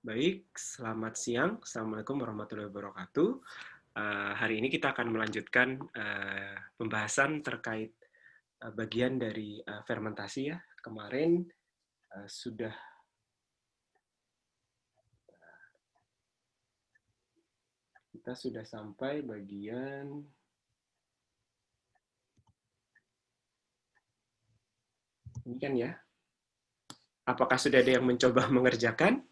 Baik, selamat siang. Assalamualaikum warahmatullahi wabarakatuh. Hari ini kita akan melanjutkan pembahasan terkait bagian dari fermentasi ya. Kemarin kita sudah sampai bagian ini kan ya. Apakah sudah ada yang mencoba mengerjakan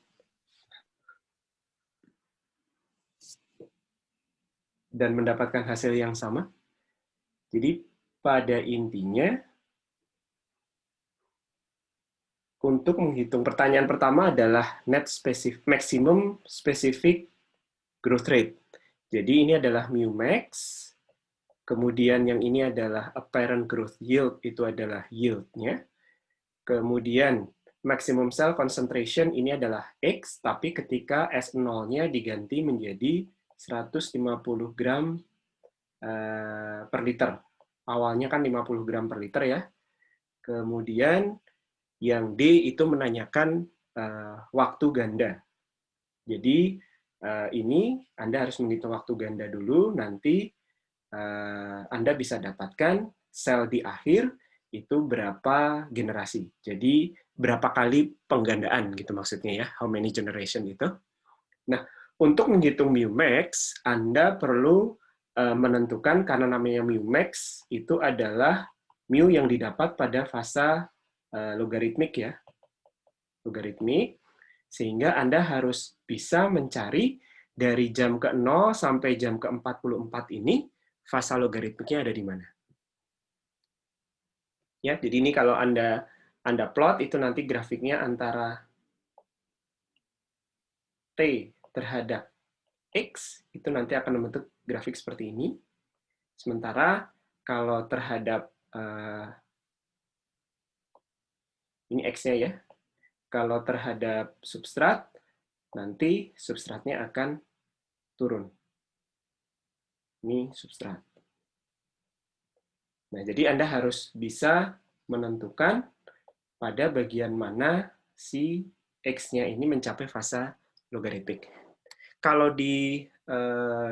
dan mendapatkan hasil yang sama? Jadi pada intinya untuk menghitung pertanyaan pertama adalah maximum specific growth rate. Jadi ini adalah mu max. Kemudian yang ini adalah apparent growth yield, itu adalah yield-nya. Kemudian maximum cell concentration ini adalah X, tapi ketika S0-nya diganti menjadi 150 gram per liter. Awalnya kan 50 gram per liter ya. Kemudian yang D itu menanyakan waktu ganda. Jadi ini Anda harus menghitung waktu ganda dulu, nanti Anda bisa dapatkan sel di akhir itu berapa generasi. Jadi berapa kali penggandaan gitu maksudnya ya, how many generation itu. Nah, untuk menghitung mu max, Anda perlu menentukan karena namanya mu max itu adalah mu yang didapat pada fasa logaritmik ya. Logaritmik, sehingga Anda harus bisa mencari dari jam ke-0 sampai jam ke-44 ini fasa logaritmiknya ada di mana. Ya, jadi ini kalau Anda plot itu nanti grafiknya antara T terhadap X, itu nanti akan membentuk grafik seperti ini. Sementara kalau terhadap ini X-nya ya, kalau terhadap substrat, nanti substratnya akan turun. Ini substrat. Nah, jadi Anda harus bisa menentukan pada bagian mana si X-nya ini mencapai fasa logaritmik. Kalau di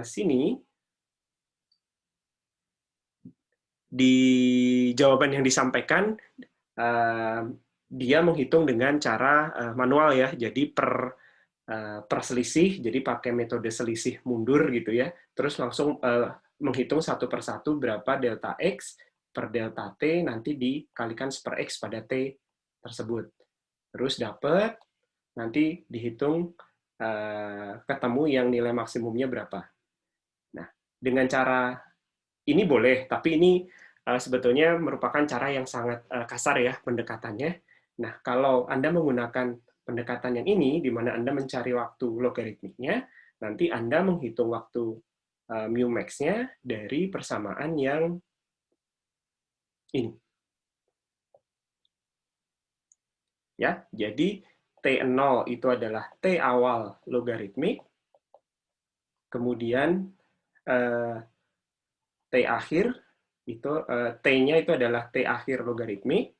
sini, di jawaban yang disampaikan, dia menghitung dengan cara manual ya, jadi per selisih, jadi pakai metode selisih mundur gitu ya, terus langsung menghitung satu persatu berapa delta X per delta T, nanti dikalikan per X pada T tersebut. Terus dapat, nanti dihitung ketemu yang nilai maksimumnya berapa. Nah, dengan cara ini boleh, tapi ini sebetulnya merupakan cara yang sangat kasar ya pendekatannya. Nah, kalau Anda menggunakan pendekatan yang ini, di mana Anda mencari waktu logaritmiknya, nanti Anda menghitung waktu mu max-nya dari persamaan yang ini. Ya, jadi T0 itu adalah T awal logaritmik, kemudian T akhir, itu T-nya itu adalah T akhir logaritmik,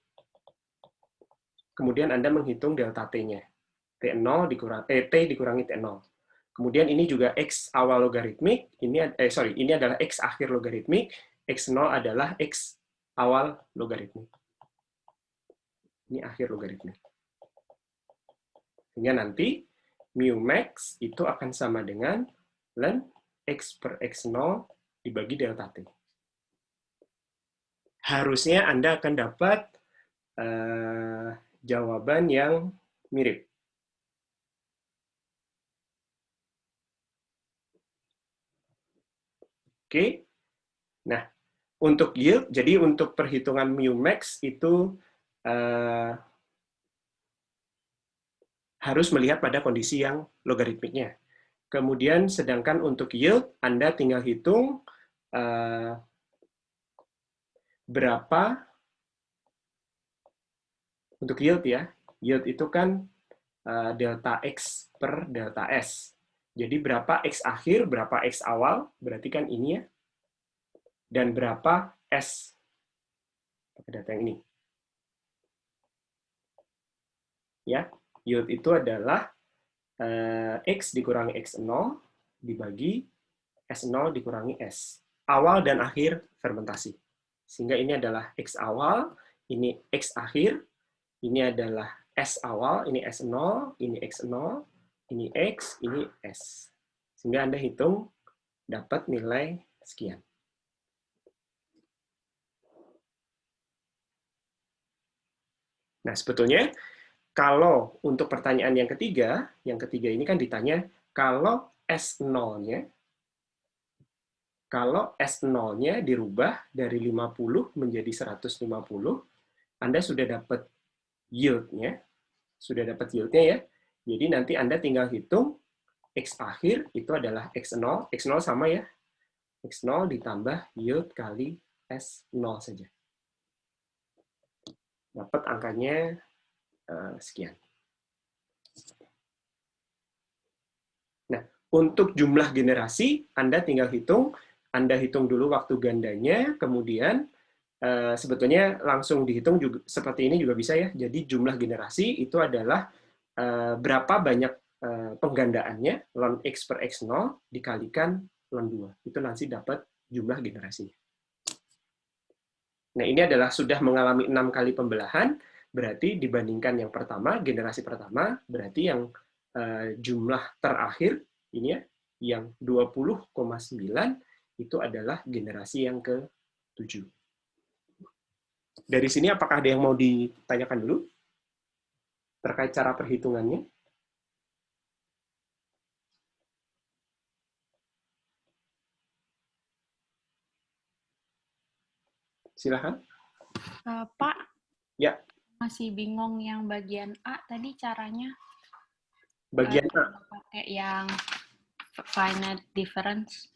kemudian Anda menghitung delta T-nya. T0 T dikurangi T0. Kemudian ini juga X awal logaritmik, ini adalah X akhir logaritmik, X0 adalah X awal logaritmik. Ini akhir logaritmik. Sehingga nanti mu max itu akan sama dengan ln X per X0 dibagi delta T. Harusnya Anda akan dapat jawaban yang mirip. Oke. Nah, untuk yield, jadi untuk perhitungan mu max itu harus melihat pada kondisi yang logaritmiknya. Kemudian sedangkan untuk yield, Anda tinggal hitung berapa untuk yield ya. Yield itu kan delta X per delta S. Jadi berapa X akhir, berapa X awal, berarti kan ini ya. Dan berapa S, pakai data yang ini. Ya, yield itu adalah X dikurangi X0 dibagi S0 dikurangi S. Awal dan akhir fermentasi. Sehingga ini adalah X awal, ini X akhir, ini adalah S awal, ini S0, ini X0, ini X, ini S. Sehingga Anda hitung dapat nilai sekian. Nah, sebetulnya kalau untuk pertanyaan yang ketiga ini kan ditanya kalau S0-nya dirubah dari 50 menjadi 150, Anda sudah dapat yield-nya, ya. Jadi nanti Anda tinggal hitung X akhir itu adalah X0, X0 sama ya, X0 ditambah yield kali S0 saja. Dapat angkanya sekian. Nah, untuk jumlah generasi, Anda tinggal hitung. Anda hitung dulu waktu gandanya, kemudian sebetulnya langsung dihitung juga seperti ini juga bisa ya. Jadi jumlah generasi itu adalah berapa banyak penggandaannya ln X per X0 dikalikan ln 2. Itu nanti dapat jumlah generasinya. Nah, ini adalah sudah mengalami 6 kali pembelahan, berarti dibandingkan yang pertama, generasi pertama, berarti yang jumlah terakhir, ini ya, yang 20,9, itu adalah generasi yang ke-7. Dari sini apakah ada yang mau ditanyakan dulu? Terkait cara perhitungannya? Silahkan. Pak, Ya, masih bingung yang bagian A tadi caranya. bagian A. Pakai yang finite difference.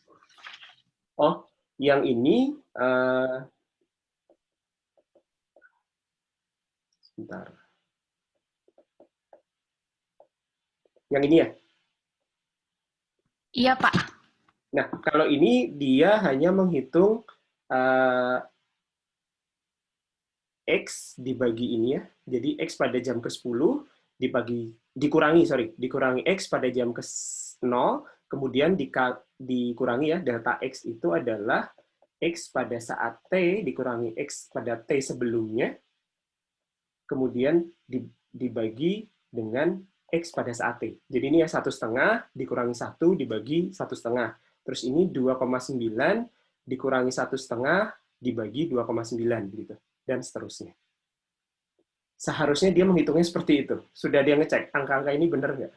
Oh, yang ini, sebentar. Yang ini ya? Iya, Pak. Nah, kalau ini dia hanya menghitung X dibagi ini ya. Jadi X pada jam ke-10 dikurangi X pada jam ke-0, kemudian dikurangi ya, delta X itu adalah X pada saat T dikurangi X pada T sebelumnya, kemudian dibagi dengan X pada saat T. Jadi ini ya 1,5 dikurangi 1 dibagi 1,5. Terus ini 2,9 dikurangi 1,5 dibagi 2,9 gitu. Dan seterusnya. Seharusnya dia menghitungnya seperti itu. Sudah dia ngecek, angka-angka ini benar nggak?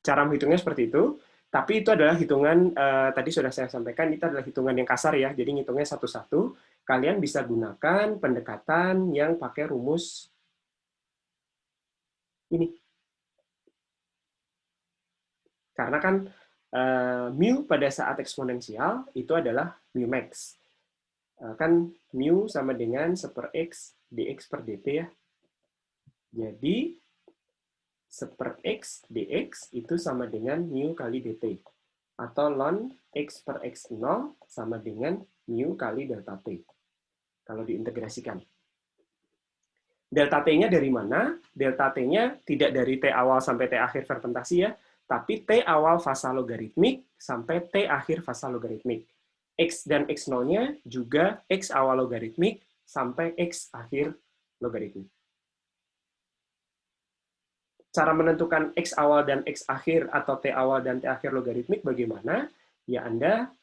Cara menghitungnya seperti itu, tapi itu adalah hitungan, tadi sudah saya sampaikan, itu adalah hitungan yang kasar ya, jadi ngitungnya satu-satu. Kalian bisa gunakan pendekatan yang pakai rumus ini. Karena kan mu pada saat eksponensial itu adalah mu max. Kan mu sama dengan 1/x dx per dt ya. Jadi 1/x dx itu sama dengan mu kali dt. Atau ln x per x0 sama dengan mu kali delta t. Kalau diintegrasikan. Delta t-nya dari mana? Delta t-nya tidak dari t awal sampai t akhir fermentasi ya, tapi t awal fasa logaritmik sampai t akhir fasa logaritmik. X dan X0-nya juga X awal logaritmik sampai X akhir logaritmik. Cara menentukan X awal dan X akhir atau T awal dan T akhir logaritmik bagaimana? Ya Anda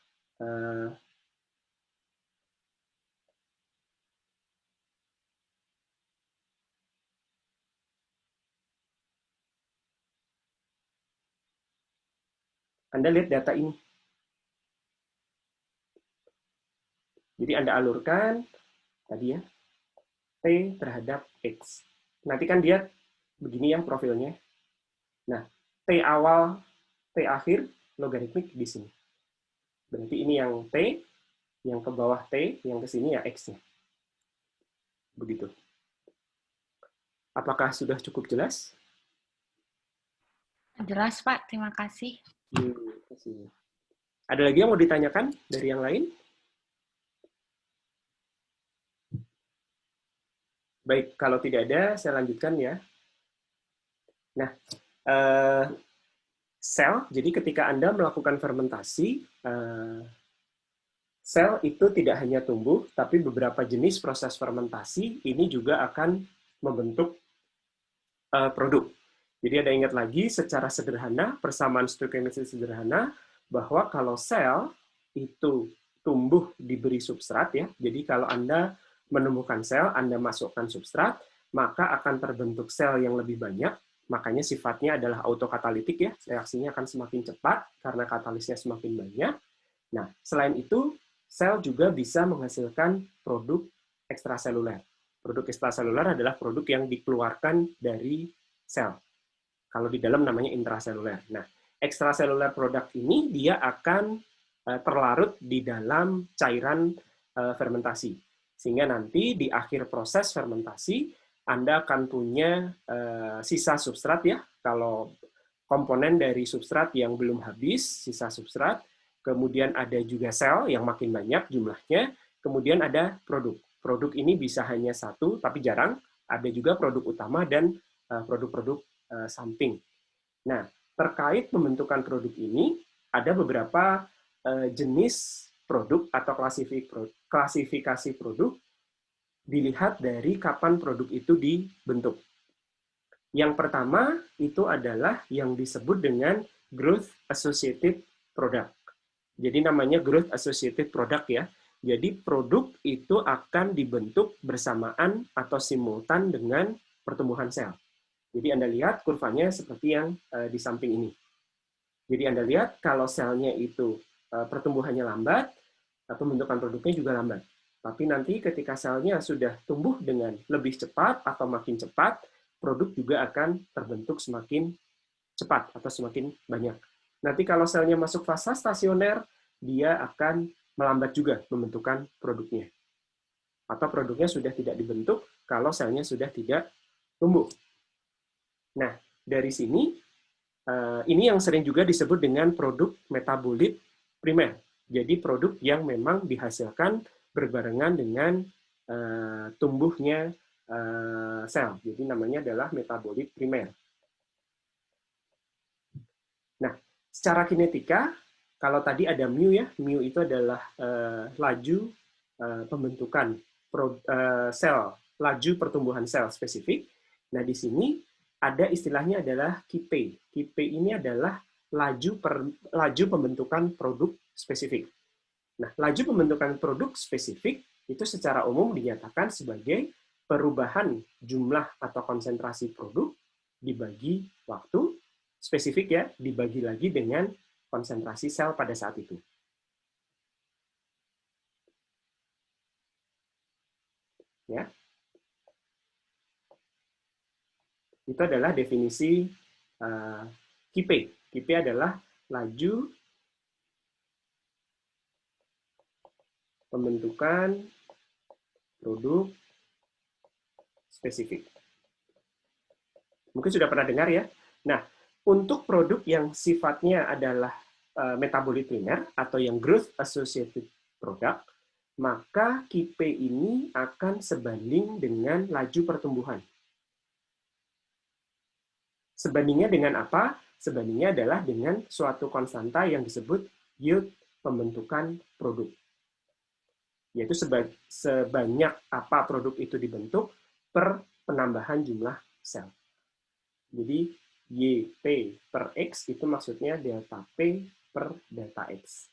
lihat data ini. Jadi Anda alurkan tadi ya, T terhadap X. Nanti kan dia begini ya profilnya. Nah, T awal, T akhir logaritmik di sini. Berarti ini yang T, yang ke bawah T, yang ke sini ya X-nya. Begitu. Apakah sudah cukup jelas? Jelas, Pak. Terima kasih. Ada lagi yang mau ditanyakan dari yang lain? Baik, kalau tidak ada, saya lanjutkan ya. Nah, sel, jadi ketika Anda melakukan fermentasi, sel itu tidak hanya tumbuh, tapi beberapa jenis proses fermentasi ini juga akan membentuk produk. Jadi ada ingat lagi secara sederhana, persamaan stoichiometri sederhana, bahwa kalau sel itu tumbuh diberi substrat ya, jadi kalau Anda menemukan sel, Anda masukkan substrat, maka akan terbentuk sel yang lebih banyak, makanya sifatnya adalah autokatalitik ya, reaksinya akan semakin cepat karena katalisnya semakin banyak. Nah, selain itu, sel juga bisa menghasilkan produk ekstraseluler. Produk ekstraseluler adalah produk yang dikeluarkan dari sel. Kalau di dalam namanya intraseluler. Nah, ekstraseluler produk ini dia akan terlarut di dalam cairan fermentasi. Sehingga nanti di akhir proses fermentasi, Anda akan punya sisa substrat ya. Kalau komponen dari substrat yang belum habis, sisa substrat, kemudian ada juga sel yang makin banyak jumlahnya, kemudian ada produk. Produk ini bisa hanya satu, tapi jarang. Ada juga produk utama dan produk-produk samping. Nah, terkait pembentukan produk ini, ada beberapa jenis produk atau klasifikasi produk dilihat dari kapan produk itu dibentuk. Yang pertama itu adalah yang disebut dengan growth associated product. Jadi namanya growth associated product ya. Jadi produk itu akan dibentuk bersamaan atau simultan dengan pertumbuhan sel. Jadi Anda lihat kurvanya seperti yang di samping ini. Jadi Anda lihat kalau selnya itu pertumbuhannya lambat, pembentukan produknya juga lambat. Tapi nanti ketika selnya sudah tumbuh dengan lebih cepat atau makin cepat, produk juga akan terbentuk semakin cepat atau semakin banyak. Nanti kalau selnya masuk fase stasioner, dia akan melambat juga pembentukan produknya. Atau produknya sudah tidak dibentuk kalau selnya sudah tidak tumbuh. Nah, dari sini, ini yang sering juga disebut dengan produk metabolit primer. Jadi produk yang memang dihasilkan berbarengan dengan tumbuhnya sel. Jadi namanya adalah metabolit primer. Nah, secara kinetika, kalau tadi ada mu ya, mu itu adalah laju pembentukan sel, laju pertumbuhan sel spesifik. Nah, di sini ada istilahnya adalah Kp. Kp ini adalah laju pembentukan produk spesifik. Nah, laju pembentukan produk spesifik itu secara umum dinyatakan sebagai perubahan jumlah atau konsentrasi produk dibagi waktu, spesifik ya, dibagi lagi dengan konsentrasi sel pada saat itu. Ya. Itu adalah definisi Kp. Kp adalah laju pembentukan produk spesifik. Mungkin sudah pernah dengar ya. Nah, untuk produk yang sifatnya adalah metabolit primer atau yang growth associated product, maka Kp ini akan sebanding dengan laju pertumbuhan. Sebandingnya dengan apa? Sebandingnya adalah dengan suatu konstanta yang disebut yield pembentukan produk. Yaitu sebanyak apa produk itu dibentuk per penambahan jumlah sel. Jadi YP per X itu maksudnya delta P per delta X.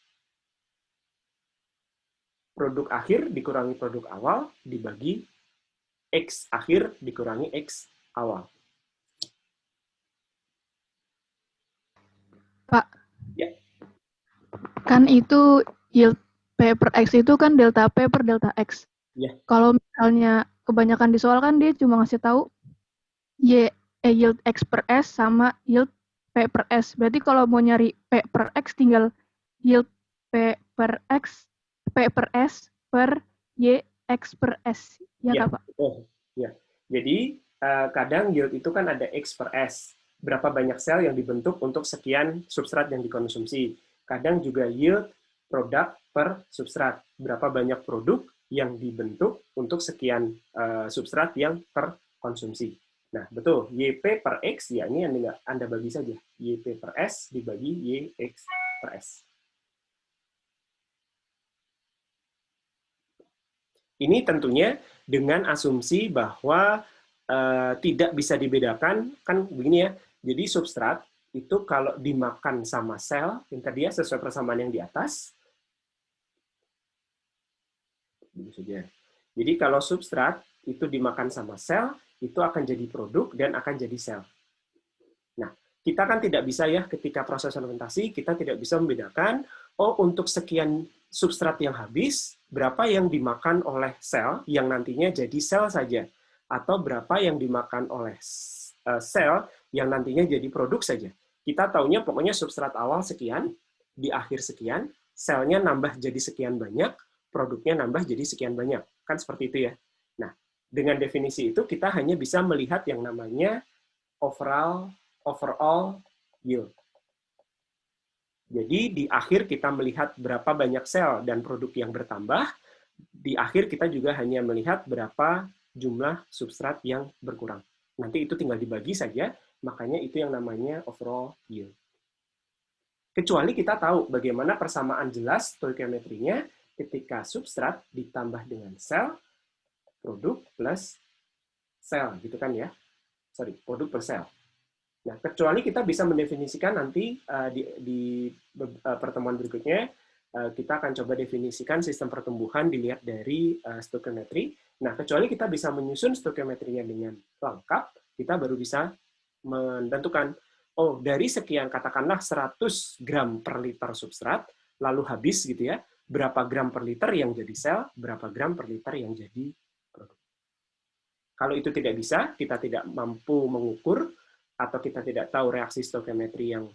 Produk akhir dikurangi produk awal dibagi X akhir dikurangi X awal. Pak, ya. Kan itu yield P per X itu kan delta P per delta X. Ya. Kalau misalnya kebanyakan di soal kan dia cuma ngasih tahu yield X per S sama yield P per S. Berarti kalau mau nyari P per X tinggal yield P per X, P per S per Y X per S. Ya, Kak, Pak? Oh, ya. Jadi kadang yield itu kan ada X per S. Berapa banyak sel yang dibentuk untuk sekian substrat yang dikonsumsi. Kadang juga yield produk per substrat. Berapa banyak produk yang dibentuk untuk sekian substrat yang terkonsumsi. Nah, betul, YP per X, ya ini Anda bagi saja. YP per S dibagi YX per S. Ini tentunya dengan asumsi bahwa tidak bisa dibedakan, kan begini ya, jadi substrat itu kalau dimakan sama sel, yang tadi ya sesuai persamaan yang di atas, jadi kalau substrat itu dimakan sama sel, itu akan jadi produk dan akan jadi sel. Nah, kita kan tidak bisa ya ketika proses fermentasi, kita tidak bisa membedakan, oh untuk sekian substrat yang habis, berapa yang dimakan oleh sel yang nantinya jadi sel saja, atau berapa yang dimakan oleh sel yang nantinya jadi produk saja. Kita taunya pokoknya substrat awal sekian, di akhir sekian, selnya nambah jadi sekian banyak, produknya nambah jadi sekian banyak. Kan seperti itu ya. Nah, dengan definisi itu kita hanya bisa melihat yang namanya overall yield. Jadi di akhir kita melihat berapa banyak sel dan produk yang bertambah, di akhir kita juga hanya melihat berapa jumlah substrat yang berkurang. Nanti itu tinggal dibagi saja, makanya itu yang namanya overall yield. Kecuali kita tahu bagaimana persamaan jelas stoichiometrinya ketika substrat ditambah dengan sel, produk plus sel, gitu kan ya. Sorry, produk per sel. Nah, kecuali kita bisa mendefinisikan nanti di pertemuan berikutnya, kita akan coba definisikan sistem pertumbuhan dilihat dari stoichiometri. Nah, kecuali kita bisa menyusun stoichiometrinya dengan lengkap, kita baru bisa menentukan, oh, dari sekian, katakanlah 100 gram per liter substrat, lalu habis gitu ya, berapa gram per liter yang jadi sel, berapa gram per liter yang jadi produk. Kalau itu tidak bisa, kita tidak mampu mengukur, atau kita tidak tahu reaksi stoichiometri yang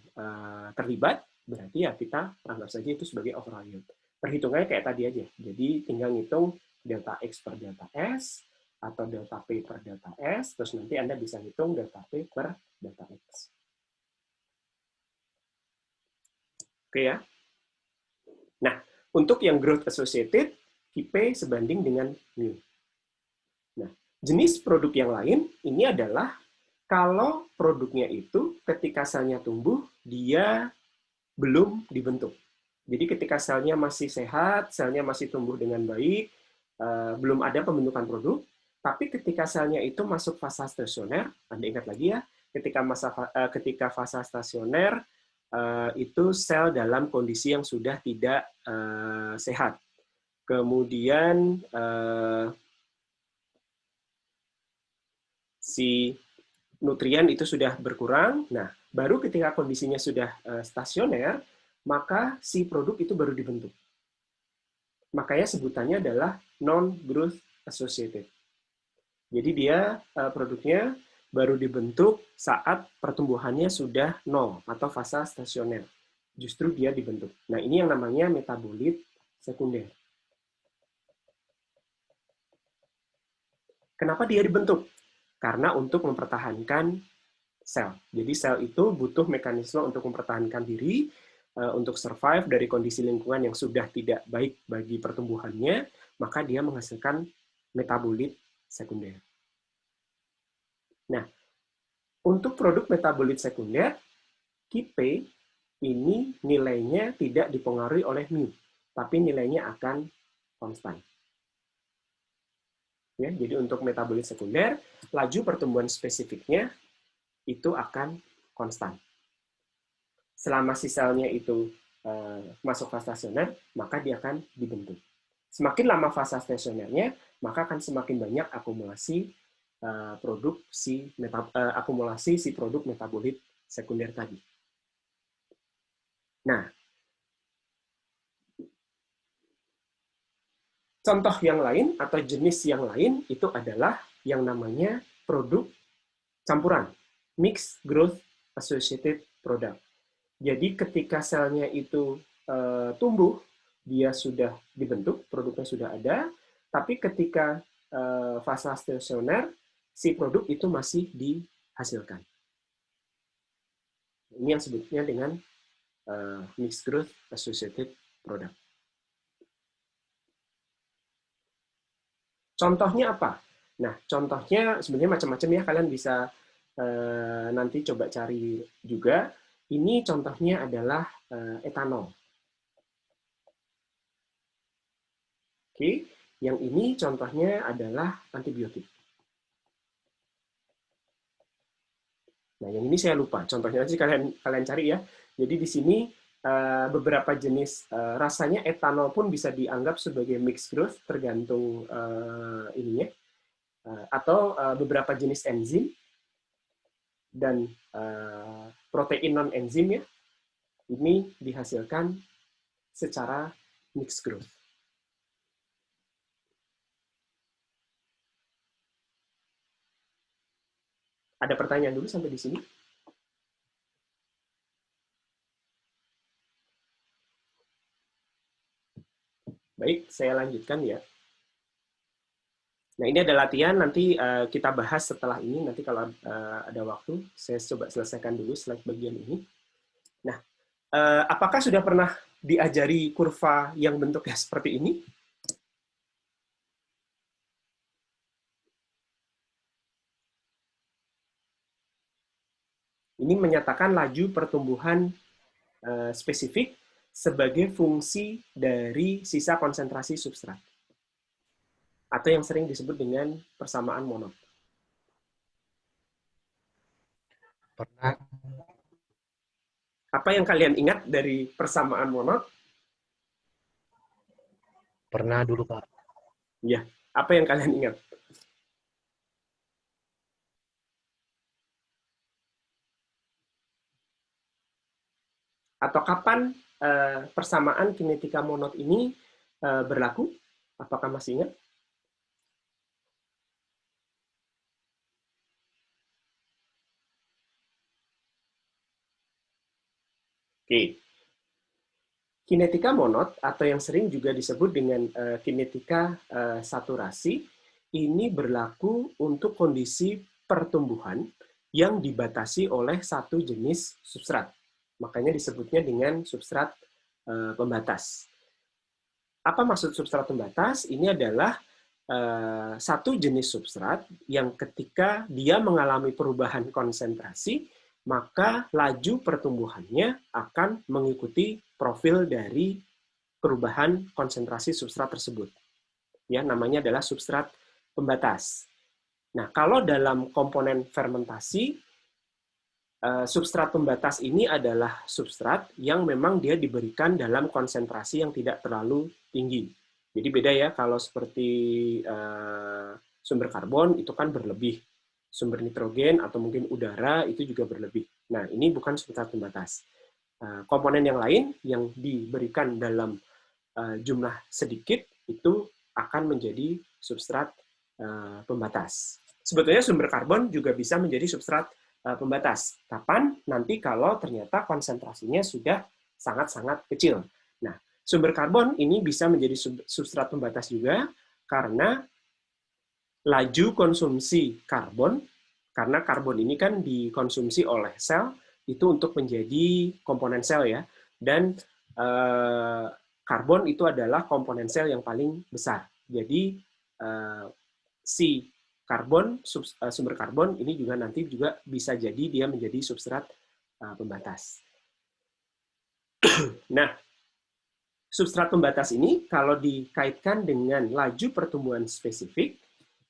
terlibat, berarti ya kita anggap saja itu sebagai overall yield. Perhitungannya kayak tadi aja. Jadi tinggal ngitung delta X per delta S, atau delta P per delta S, terus nanti Anda bisa hitung delta P per delta X. Oke ya. Nah, untuk yang growth associated, KP sebanding dengan mu. Nah, jenis produk yang lain ini adalah kalau produknya itu ketika selnya tumbuh, dia belum dibentuk. Jadi ketika selnya masih sehat, selnya masih tumbuh dengan baik, belum ada pembentukan produk, tapi ketika selnya itu masuk fase stasioner, Anda ingat lagi ya, ketika fase stasioner, itu sel dalam kondisi yang sudah tidak sehat. Kemudian si nutrien itu sudah berkurang. Nah, baru ketika kondisinya sudah stasioner, maka si produk itu baru dibentuk. Makanya sebutannya adalah non-growth associated. Jadi dia produknya baru dibentuk saat pertumbuhannya sudah nol atau fase stasioner. Justru dia dibentuk. Nah, ini yang namanya metabolit sekunder. Kenapa dia dibentuk? Karena untuk mempertahankan sel. Jadi sel itu butuh mekanisme untuk mempertahankan diri, untuk survive dari kondisi lingkungan yang sudah tidak baik bagi pertumbuhannya, maka dia menghasilkan metabolit sekunder. Nah, untuk produk metabolit sekunder, KP ini nilainya tidak dipengaruhi oleh mu, tapi nilainya akan konstan. Ya, jadi untuk metabolit sekunder, laju pertumbuhan spesifiknya itu akan konstan. Selama si selnya itu masuk fase stasioner, maka dia akan dibentuk. Semakin lama fase stasionernya, maka akan semakin banyak akumulasi produk metabolit sekunder tadi. Nah, contoh yang lain atau jenis yang lain itu adalah yang namanya produk campuran, mixed growth associated product. Jadi ketika selnya itu tumbuh, dia sudah dibentuk, produknya sudah ada, tapi ketika fase stasioner, si produk itu masih dihasilkan. Ini yang sebutnya dengan mixed growth associated product. Contohnya apa? Nah, contohnya sebenarnya macam-macam ya, kalian bisa nanti coba cari juga. Ini contohnya adalah etanol. Oke, yang ini contohnya adalah antibiotik. Nah, yang ini saya lupa. Contohnya nanti kalian cari ya. Jadi di sini beberapa jenis rasanya etanol pun bisa dianggap sebagai mixed growth tergantung ininya atau beberapa jenis enzim dan protein non enzim ya. Ini dihasilkan secara mixed growth. Ada pertanyaan dulu sampai di sini? Baik, saya lanjutkan ya. Nah, ini ada latihan, nanti kita bahas setelah ini, nanti kalau ada waktu, saya coba selesaikan dulu slide bagian ini. Nah, apakah sudah pernah diajari kurva yang bentuknya seperti ini? Ini menyatakan laju pertumbuhan spesifik sebagai fungsi dari sisa konsentrasi substrat, atau yang sering disebut dengan persamaan monod. Pernah. Apa yang kalian ingat dari persamaan monod? Pernah dulu, Pak. Ya, apa yang kalian ingat? Atau kapan persamaan kinetika monod ini berlaku? Apakah masih ingat? Oke. Kinetika monod, atau yang sering juga disebut dengan kinetika saturasi, ini berlaku untuk kondisi pertumbuhan yang dibatasi oleh satu jenis substrat. Makanya disebutnya dengan substrat pembatas. Apa maksud substrat pembatas? Ini adalah satu jenis substrat yang ketika dia mengalami perubahan konsentrasi, maka laju pertumbuhannya akan mengikuti profil dari perubahan konsentrasi substrat tersebut. Ya, namanya adalah substrat pembatas. Nah, kalau dalam komponen fermentasi, substrat pembatas ini adalah substrat yang memang dia diberikan dalam konsentrasi yang tidak terlalu tinggi. Jadi beda ya, kalau seperti sumber karbon itu kan berlebih. Sumber nitrogen atau mungkin udara itu juga berlebih. Nah, ini bukan substrat pembatas. Komponen yang lain yang diberikan dalam jumlah sedikit itu akan menjadi substrat pembatas. Sebetulnya sumber karbon juga bisa menjadi substrat pembatas. Kapan? Nanti kalau ternyata konsentrasinya sudah sangat-sangat kecil. Nah, sumber karbon ini bisa menjadi substrat pembatas juga karena laju konsumsi karbon, karena karbon ini kan dikonsumsi oleh sel, itu untuk menjadi komponen sel ya, dan karbon itu adalah komponen sel yang paling besar. Jadi si karbon, sumber karbon ini juga nanti juga bisa jadi dia menjadi substrat pembatas. Nah, substrat pembatas ini kalau dikaitkan dengan laju pertumbuhan spesifik,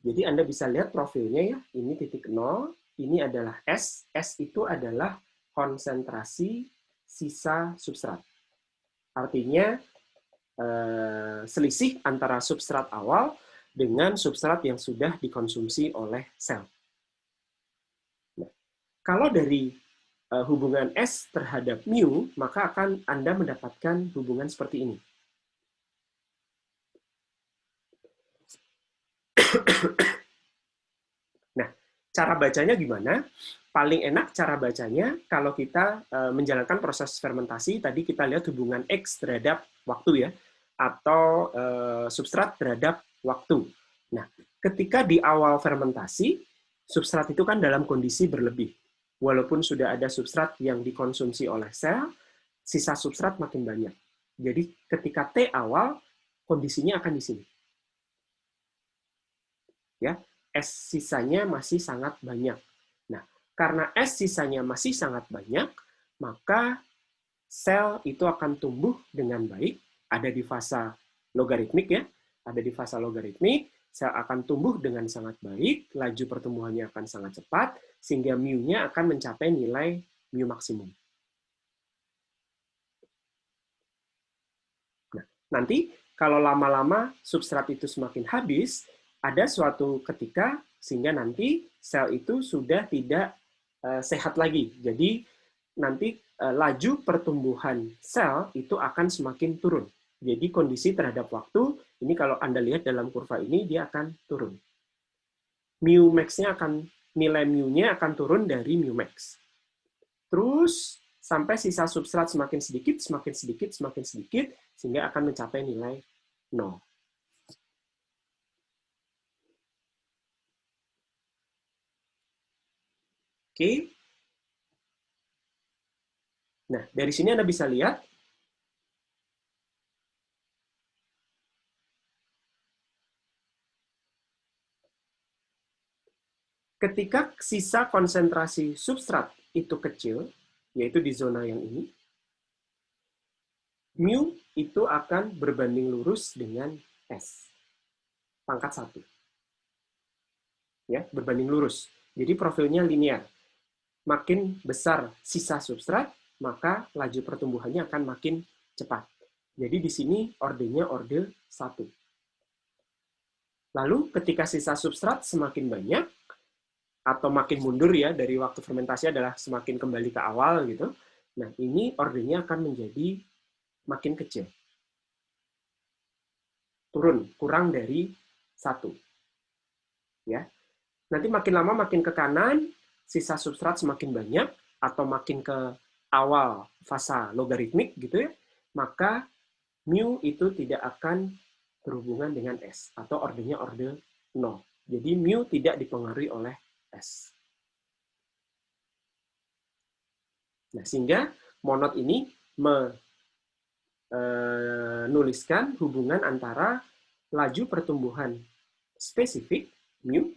jadi Anda bisa lihat profilnya ya, ini titik 0, ini adalah S, S itu adalah konsentrasi sisa substrat. Artinya selisih antara substrat awal dengan substrat yang sudah dikonsumsi oleh sel. Nah, kalau dari hubungan S terhadap mu, maka akan Anda mendapatkan hubungan seperti ini. Nah, cara bacanya gimana? Paling enak cara bacanya kalau kita menjalankan proses fermentasi, tadi kita lihat hubungan X terhadap waktu ya, atau substrat terhadap waktu. Nah, ketika di awal fermentasi, substrat itu kan dalam kondisi berlebih. Walaupun sudah ada substrat yang dikonsumsi oleh sel, sisa substrat makin banyak. Jadi ketika T awal, kondisinya akan di sini. Ya, S sisanya masih sangat banyak. Nah, karena S sisanya masih sangat banyak, maka sel itu akan tumbuh dengan baik, ada di fase logaritmik ya, ada di fase logaritmik, sel akan tumbuh dengan sangat baik, laju pertumbuhannya akan sangat cepat, sehingga mu-nya akan mencapai nilai mu maksimum. Nah, nanti kalau lama-lama substrat itu semakin habis, ada suatu ketika sehingga nanti sel itu sudah tidak sehat lagi. Jadi nanti laju pertumbuhan sel itu akan semakin turun. Jadi kondisi terhadap waktu, ini kalau Anda lihat dalam kurva ini, dia akan turun. Mu max-nya nilai mu-nya akan turun dari mu max. Terus sampai sisa substrat semakin sedikit, semakin sedikit, semakin sedikit, sehingga akan mencapai nilai 0. Oke. Nah, dari sini Anda bisa lihat ketika sisa konsentrasi substrat itu kecil, yaitu di zona yang ini, mu itu akan berbanding lurus dengan S, pangkat 1. Ya, berbanding lurus. Jadi profilnya linear. Makin besar sisa substrat, maka laju pertumbuhannya akan makin cepat. Jadi di sini ordenya orde 1. Lalu ketika sisa substrat semakin banyak, atau makin mundur ya dari waktu fermentasi adalah semakin kembali ke awal gitu. Nah, ini ordenya akan menjadi makin kecil. Turun, kurang dari 1. Ya. Nanti makin lama makin ke kanan, sisa substrat semakin banyak atau makin ke awal fasa logaritmik gitu ya, maka mu itu tidak akan berhubungan dengan S atau ordenya orde 0. Jadi mu tidak dipengaruhi oleh S. Nah, sehingga Monod ini menuliskan hubungan antara laju pertumbuhan spesifik mu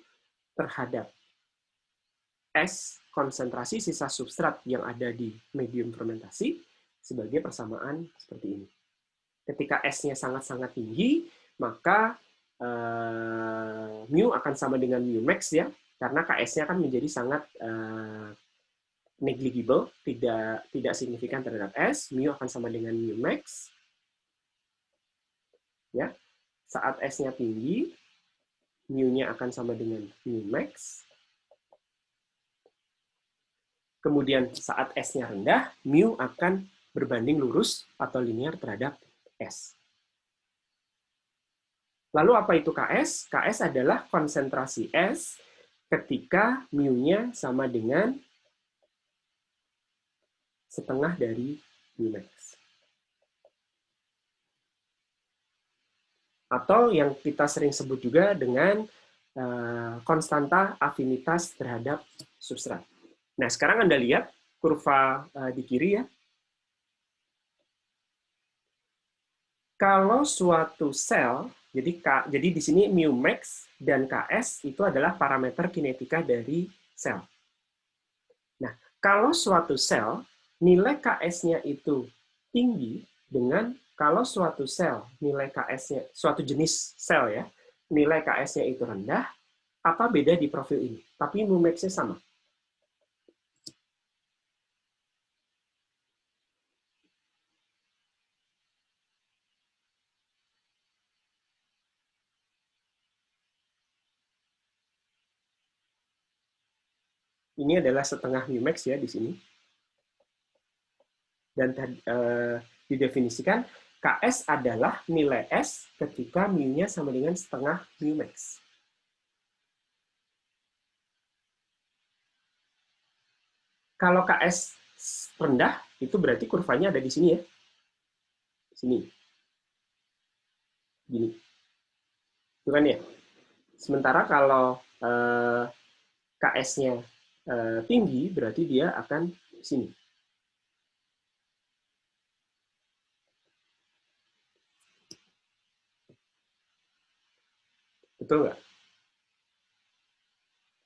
terhadap S konsentrasi sisa substrat yang ada di medium fermentasi sebagai persamaan seperti ini. Ketika S-nya sangat-sangat tinggi, maka mu akan sama dengan mu max ya, karena Ks-nya akan menjadi sangat negligible, tidak signifikan terhadap S, mu akan sama dengan mu max. Ya, saat S-nya tinggi, mu-nya akan sama dengan mu max. Kemudian saat S-nya rendah, mu akan berbanding lurus atau linear terhadap S. Lalu apa itu Ks? Ks adalah konsentrasi S ketika mu-nya sama dengan setengah dari mu max. Atau yang kita sering sebut juga dengan konstanta afinitas terhadap substrat. Nah, sekarang Anda lihat kurva di kiri ya. Kalau suatu sel, jadi di sini mu max dan Ks itu adalah parameter kinetika dari sel. Nah, kalau suatu sel nilai Ks-nya itu tinggi dengan kalau suatu sel nilai Ks-nya, suatu jenis sel ya, nilai Ks-nya itu rendah, apa beda di profil ini? Tapi mu max-nya sama. Ini adalah setengah mu max ya di sini. Dan didefinisikan Ks adalah nilai S ketika mu-nya sama dengan setengah mu max. Kalau Ks rendah, itu berarti kurvanya ada di sini ya. Sini. Gini. Itu kan ya. Sementara kalau Ks-nya tinggi, berarti dia akan sini. Betul nggak?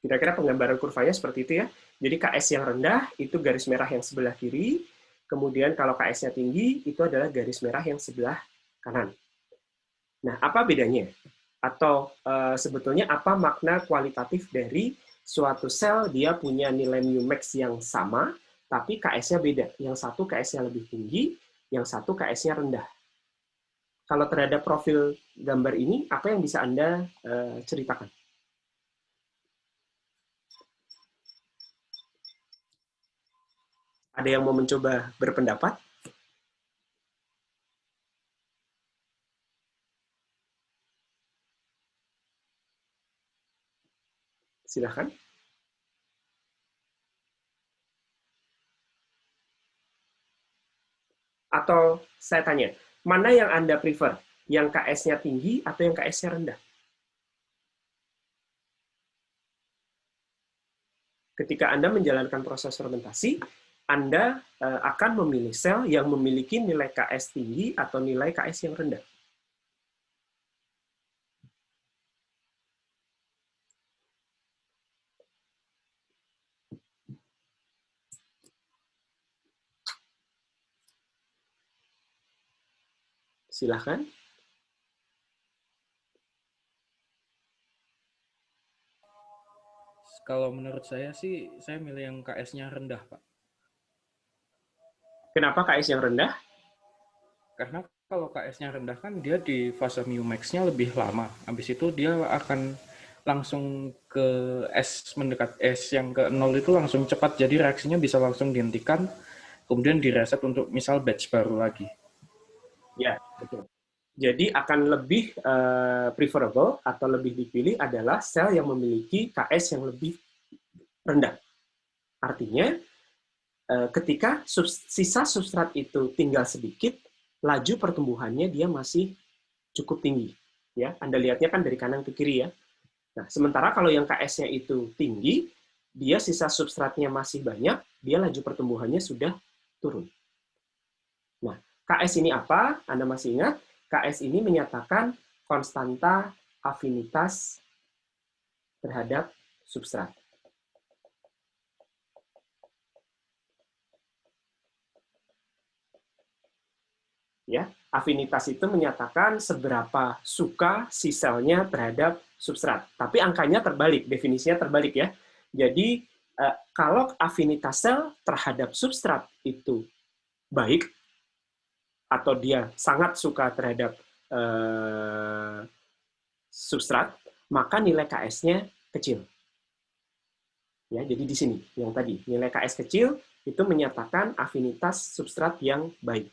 Kira-kira penggambaran kurvanya seperti itu ya. Jadi KS yang rendah itu garis merah yang sebelah kiri, kemudian kalau KS-nya tinggi itu adalah garis merah yang sebelah kanan. Nah, apa bedanya? Atau sebetulnya apa makna kualitatif dari suatu sel dia punya nilai mu max yang sama, tapi KS-nya beda. Yang satu KS-nya lebih tinggi, yang satu KS-nya rendah. Kalau terhadap profil gambar ini, apa yang bisa Anda ceritakan? Ada yang mau mencoba berpendapat? Silahkan. Atau saya tanya, mana yang Anda prefer? Yang KS-nya tinggi atau yang KS-nya rendah? Ketika Anda menjalankan proses fermentasi, Anda akan memilih sel yang memiliki nilai KS tinggi atau nilai KS yang rendah. Silahkan. Kalau menurut saya sih, saya milih yang KS-nya rendah, Pak. Kenapa KS yang rendah? Karena kalau KS-nya rendah kan dia di fase mu max-nya lebih lama. Habis itu dia akan langsung ke S mendekat S yang ke 0 itu langsung cepat. Jadi reaksinya bisa langsung dihentikan, kemudian direset untuk misal batch baru lagi. Ya, betul. Jadi akan lebih preferable atau lebih dipilih adalah sel yang memiliki KS yang lebih rendah. Artinya, ketika sisa substrat itu tinggal sedikit, laju pertumbuhannya dia masih cukup tinggi. Ya, Anda lihatnya kan dari kanan ke kiri ya. Nah, sementara kalau yang KS-nya itu tinggi, dia sisa substratnya masih banyak, dia laju pertumbuhannya sudah turun. Nah, KS ini apa? Anda masih ingat? KS ini menyatakan konstanta afinitas terhadap substrat. Ya, afinitas itu menyatakan seberapa suka si selnya terhadap substrat. Tapi angkanya terbalik, definisinya terbalik ya. Jadi kalau afinitas sel terhadap substrat itu baik, atau dia sangat suka terhadap substrat, maka nilai KS-nya kecil. Ya, jadi di sini yang tadi nilai KS kecil itu menyatakan afinitas substrat yang baik.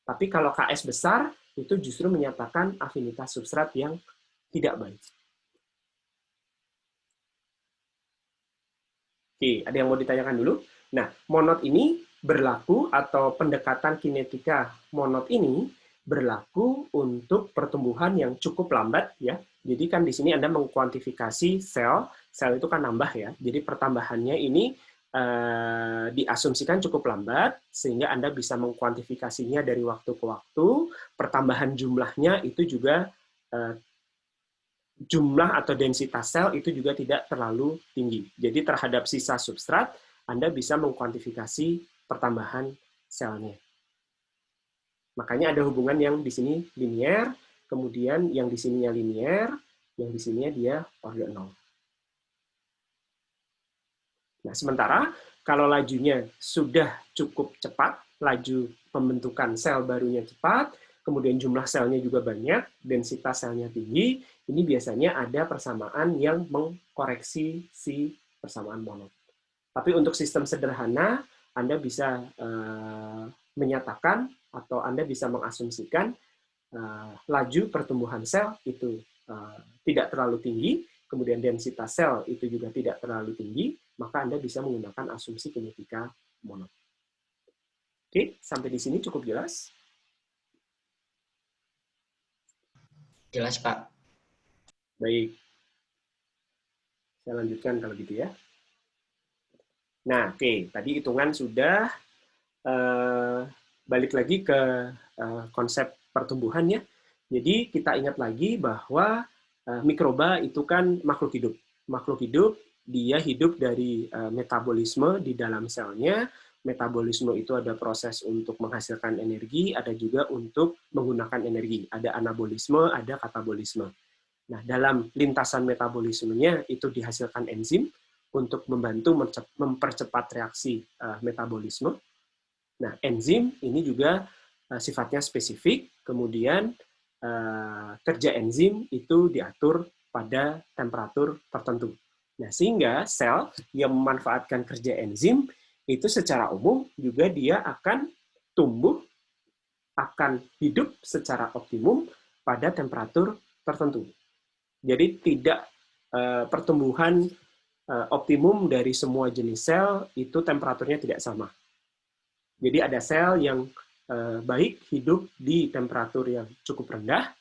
Tapi kalau KS besar itu justru menyatakan afinitas substrat yang tidak baik. Oke, ada yang mau ditanyakan dulu? Nah, monod ini berlaku atau pendekatan kinetika monod ini berlaku untuk pertumbuhan yang cukup lambat ya. Jadi kan di sini Anda mengkuantifikasi sel itu kan nambah ya. Jadi pertambahannya ini diasumsikan cukup lambat sehingga Anda bisa mengkuantifikasinya dari waktu ke waktu. Pertambahan jumlahnya itu juga jumlah atau densitas sel itu juga tidak terlalu tinggi. Jadi terhadap sisa substrat, Anda bisa mengkuantifikasi pertambahan selnya. Makanya ada hubungan yang di sini linier, kemudian yang di sininya linier, yang di sininya dia order 0. Nah, sementara kalau lajunya sudah cukup cepat, laju pembentukan sel barunya cepat, kemudian jumlah selnya juga banyak, densitas selnya tinggi, ini biasanya ada persamaan yang mengkoreksi si persamaan monod. Tapi untuk sistem sederhana, Anda bisa menyatakan atau Anda bisa mengasumsikan laju pertumbuhan sel itu tidak terlalu tinggi, kemudian densitas sel itu juga tidak terlalu tinggi, maka Anda bisa menggunakan asumsi kinetika monod. Oke, sampai di sini cukup jelas? Jelas, Pak. Baik. Saya lanjutkan kalau gitu ya. Nah, oke. Tadi hitungan sudah. Balik lagi ke konsep pertumbuhan ya. Jadi kita ingat lagi bahwa mikroba itu kan makhluk hidup. Makhluk hidup dia hidup dari metabolisme di dalam selnya. Metabolisme itu ada proses untuk menghasilkan energi, ada juga untuk menggunakan energi. Ada anabolisme, ada katabolisme. Nah, dalam lintasan metabolismenya itu dihasilkan enzim untuk membantu mempercepat reaksi metabolisme. Nah, enzim ini juga sifatnya spesifik, kemudian kerja enzim itu diatur pada temperatur tertentu. Nah, sehingga sel yang memanfaatkan kerja enzim itu secara umum juga dia akan tumbuh, akan hidup secara optimum pada temperatur tertentu. Jadi tidak pertumbuhan optimum dari semua jenis sel itu temperaturnya tidak sama. Jadi ada sel yang baik hidup di temperatur yang cukup rendah,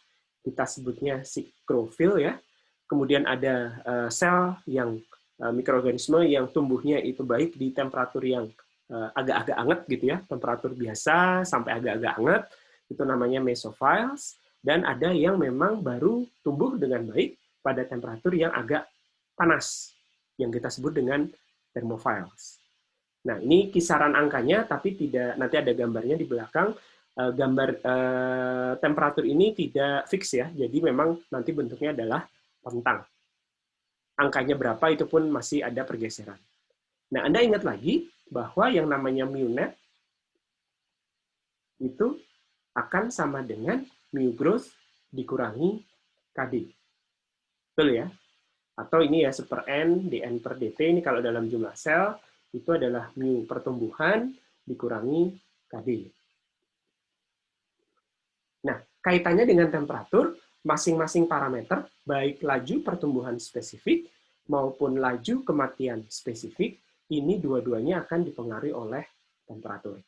kita sebutnya siklofil ya. Kemudian ada sel yang mikroorganisme yang tumbuhnya itu baik di temperatur yang agak-agak hangat gitu ya, temperatur biasa sampai agak-agak hangat, itu namanya mesophiles. Dan ada yang memang baru tumbuh dengan baik pada temperatur yang agak panas, yang kita sebut dengan thermophiles. Nah, ini kisaran angkanya, tapi tidak, nanti ada gambarnya di belakang. Gambar temperatur ini tidak fix ya, jadi memang nanti bentuknya adalah rentang. Angkanya berapa itu pun masih ada pergeseran. Nah, Anda ingat lagi bahwa yang namanya mu net itu akan sama dengan mu growth dikurangi KD. Betul ya? Atau ini ya, per N, dN per dt, ini kalau dalam jumlah sel, itu adalah mu pertumbuhan dikurangi KD. Nah, kaitannya dengan temperatur, masing-masing parameter, baik laju pertumbuhan spesifik maupun laju kematian spesifik, ini dua-duanya akan dipengaruhi oleh temperatur.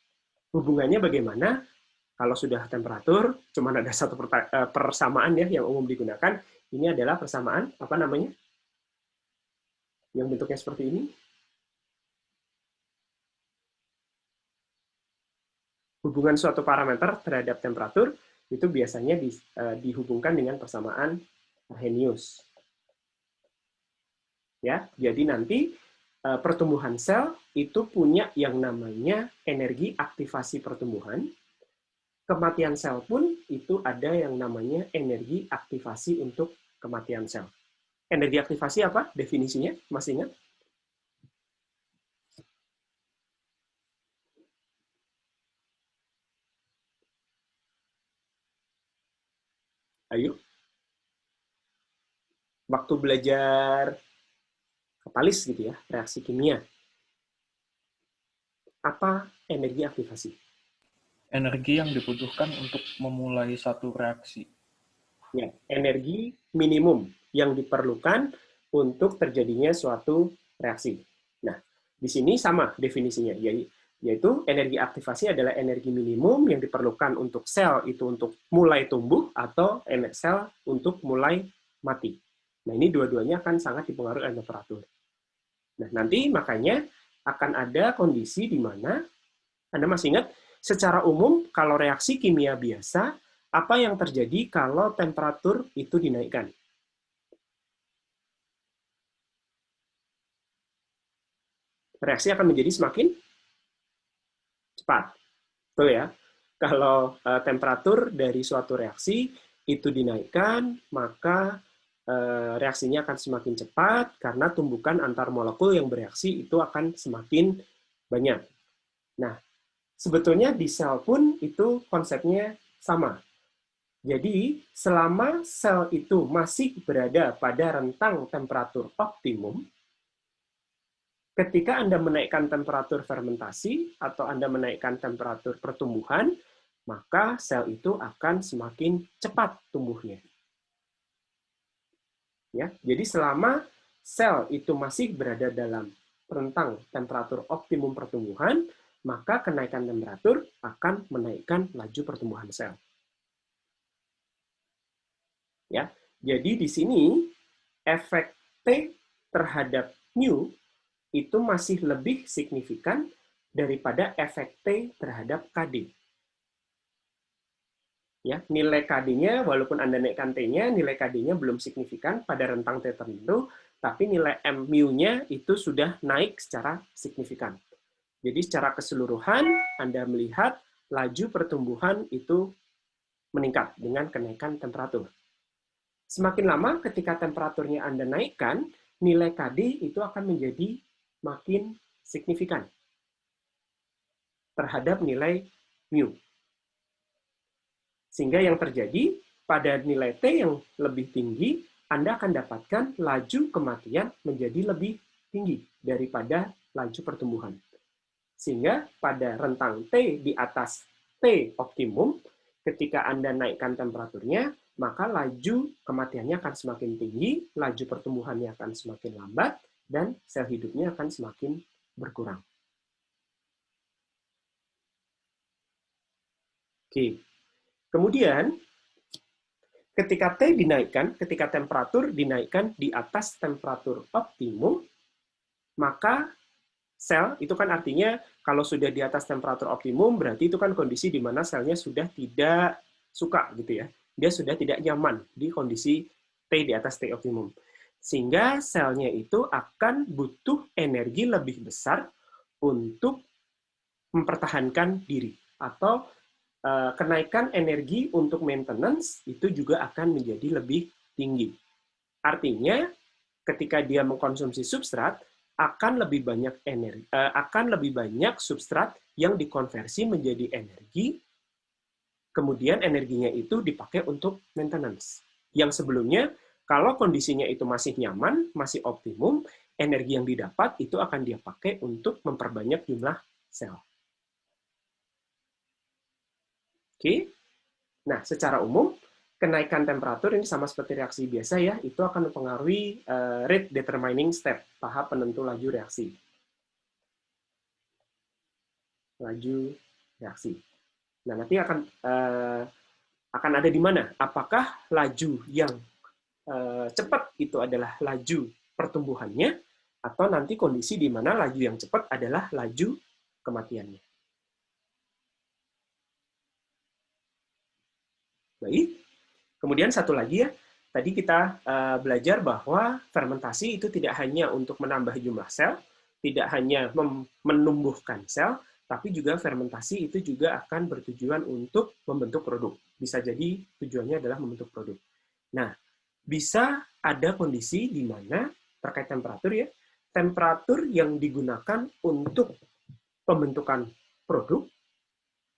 Hubungannya bagaimana? Kalau sudah temperatur, cuma ada satu persamaan ya yang umum digunakan. Ini adalah persamaan, apa namanya? Yang bentuknya seperti ini. Hubungan suatu parameter terhadap temperatur itu biasanya dihubungkan dengan persamaan Arrhenius. Ya, jadi nanti pertumbuhan sel itu punya yang namanya energi aktivasi pertumbuhan. Kematian sel pun itu ada yang namanya energi aktivasi untuk kematian sel. Energi aktivasi apa? Definisinya, masih ingat? Ayo. Waktu belajar katalis gitu ya, reaksi kimia. Apa energi aktivasi? Energi yang dibutuhkan untuk memulai satu reaksi. Ya, energi minimum yang diperlukan untuk terjadinya suatu reaksi. Nah, di sini sama definisinya, yaitu energi aktivasi adalah energi minimum yang diperlukan untuk sel itu untuk mulai tumbuh atau sel untuk mulai mati. Nah, ini dua-duanya akan sangat dipengaruhi oleh temperatur. Nah, nanti makanya akan ada kondisi di mana, Anda masih ingat, secara umum kalau reaksi kimia biasa, apa yang terjadi kalau temperatur itu dinaikkan? Reaksi akan menjadi semakin cepat. Betul ya? Kalau temperatur dari suatu reaksi itu dinaikkan, maka reaksinya akan semakin cepat karena tumbukan antar molekul yang bereaksi itu akan semakin banyak. Nah, sebetulnya di sel pun itu konsepnya sama. Jadi, selama sel itu masih berada pada rentang temperatur optimum, ketika Anda menaikkan temperatur fermentasi atau Anda menaikkan temperatur pertumbuhan, maka sel itu akan semakin cepat tumbuhnya. Ya, jadi selama sel itu masih berada dalam rentang temperatur optimum pertumbuhan, maka kenaikan temperatur akan menaikkan laju pertumbuhan sel. Ya, jadi di sini efek T terhadap mu itu masih lebih signifikan daripada efek T terhadap KD. Ya, nilai KD-nya, walaupun Anda naikkan T-nya, nilai KD-nya belum signifikan pada rentang T tertentu, tapi nilai M mu-nya itu sudah naik secara signifikan. Jadi secara keseluruhan, Anda melihat laju pertumbuhan itu meningkat dengan kenaikan temperatur. Semakin lama ketika temperaturnya Anda naikkan, nilai KD itu akan menjadi makin signifikan terhadap nilai mu. Sehingga yang terjadi pada nilai T yang lebih tinggi, Anda akan dapatkan laju kematian menjadi lebih tinggi daripada laju pertumbuhan. Sehingga pada rentang T di atas T optimum, ketika Anda naikkan temperaturnya, maka laju kematiannya akan semakin tinggi, laju pertumbuhannya akan semakin lambat, dan sel hidupnya akan semakin berkurang. Oke. Kemudian, ketika T dinaikkan, ketika temperatur dinaikkan di atas temperatur optimum, maka sel, itu kan artinya kalau sudah di atas temperatur optimum, berarti itu kan kondisi di mana selnya sudah tidak suka, gitu ya. Dia sudah tidak nyaman di kondisi T di atas T optimum. Sehingga selnya itu akan butuh energi lebih besar untuk mempertahankan diri. Atau kenaikan energi untuk maintenance itu juga akan menjadi lebih tinggi. Artinya, ketika dia mengkonsumsi substrat, akan lebih banyak substrat yang dikonversi menjadi energi, kemudian energinya itu dipakai untuk maintenance. Yang sebelumnya, kalau kondisinya itu masih nyaman, masih optimum, energi yang didapat itu akan dia pakai untuk memperbanyak jumlah sel. Oke. Nah, secara umum, kenaikan temperatur ini sama seperti reaksi biasa ya, itu akan mempengaruhi rate determining step, tahap penentu laju reaksi. Laju reaksi. Nah, nanti akan ada di mana? Apakah laju yang cepat itu adalah laju pertumbuhannya, atau nanti kondisi di mana laju yang cepat adalah laju kematiannya. Baik. Kemudian satu lagi ya, tadi kita belajar bahwa fermentasi itu tidak hanya untuk menambah jumlah sel, tidak hanya menumbuhkan sel, tapi juga fermentasi itu juga akan bertujuan untuk membentuk produk. Bisa jadi tujuannya adalah membentuk produk. Nah, bisa ada kondisi di mana terkait temperatur ya, temperatur yang digunakan untuk pembentukan produk,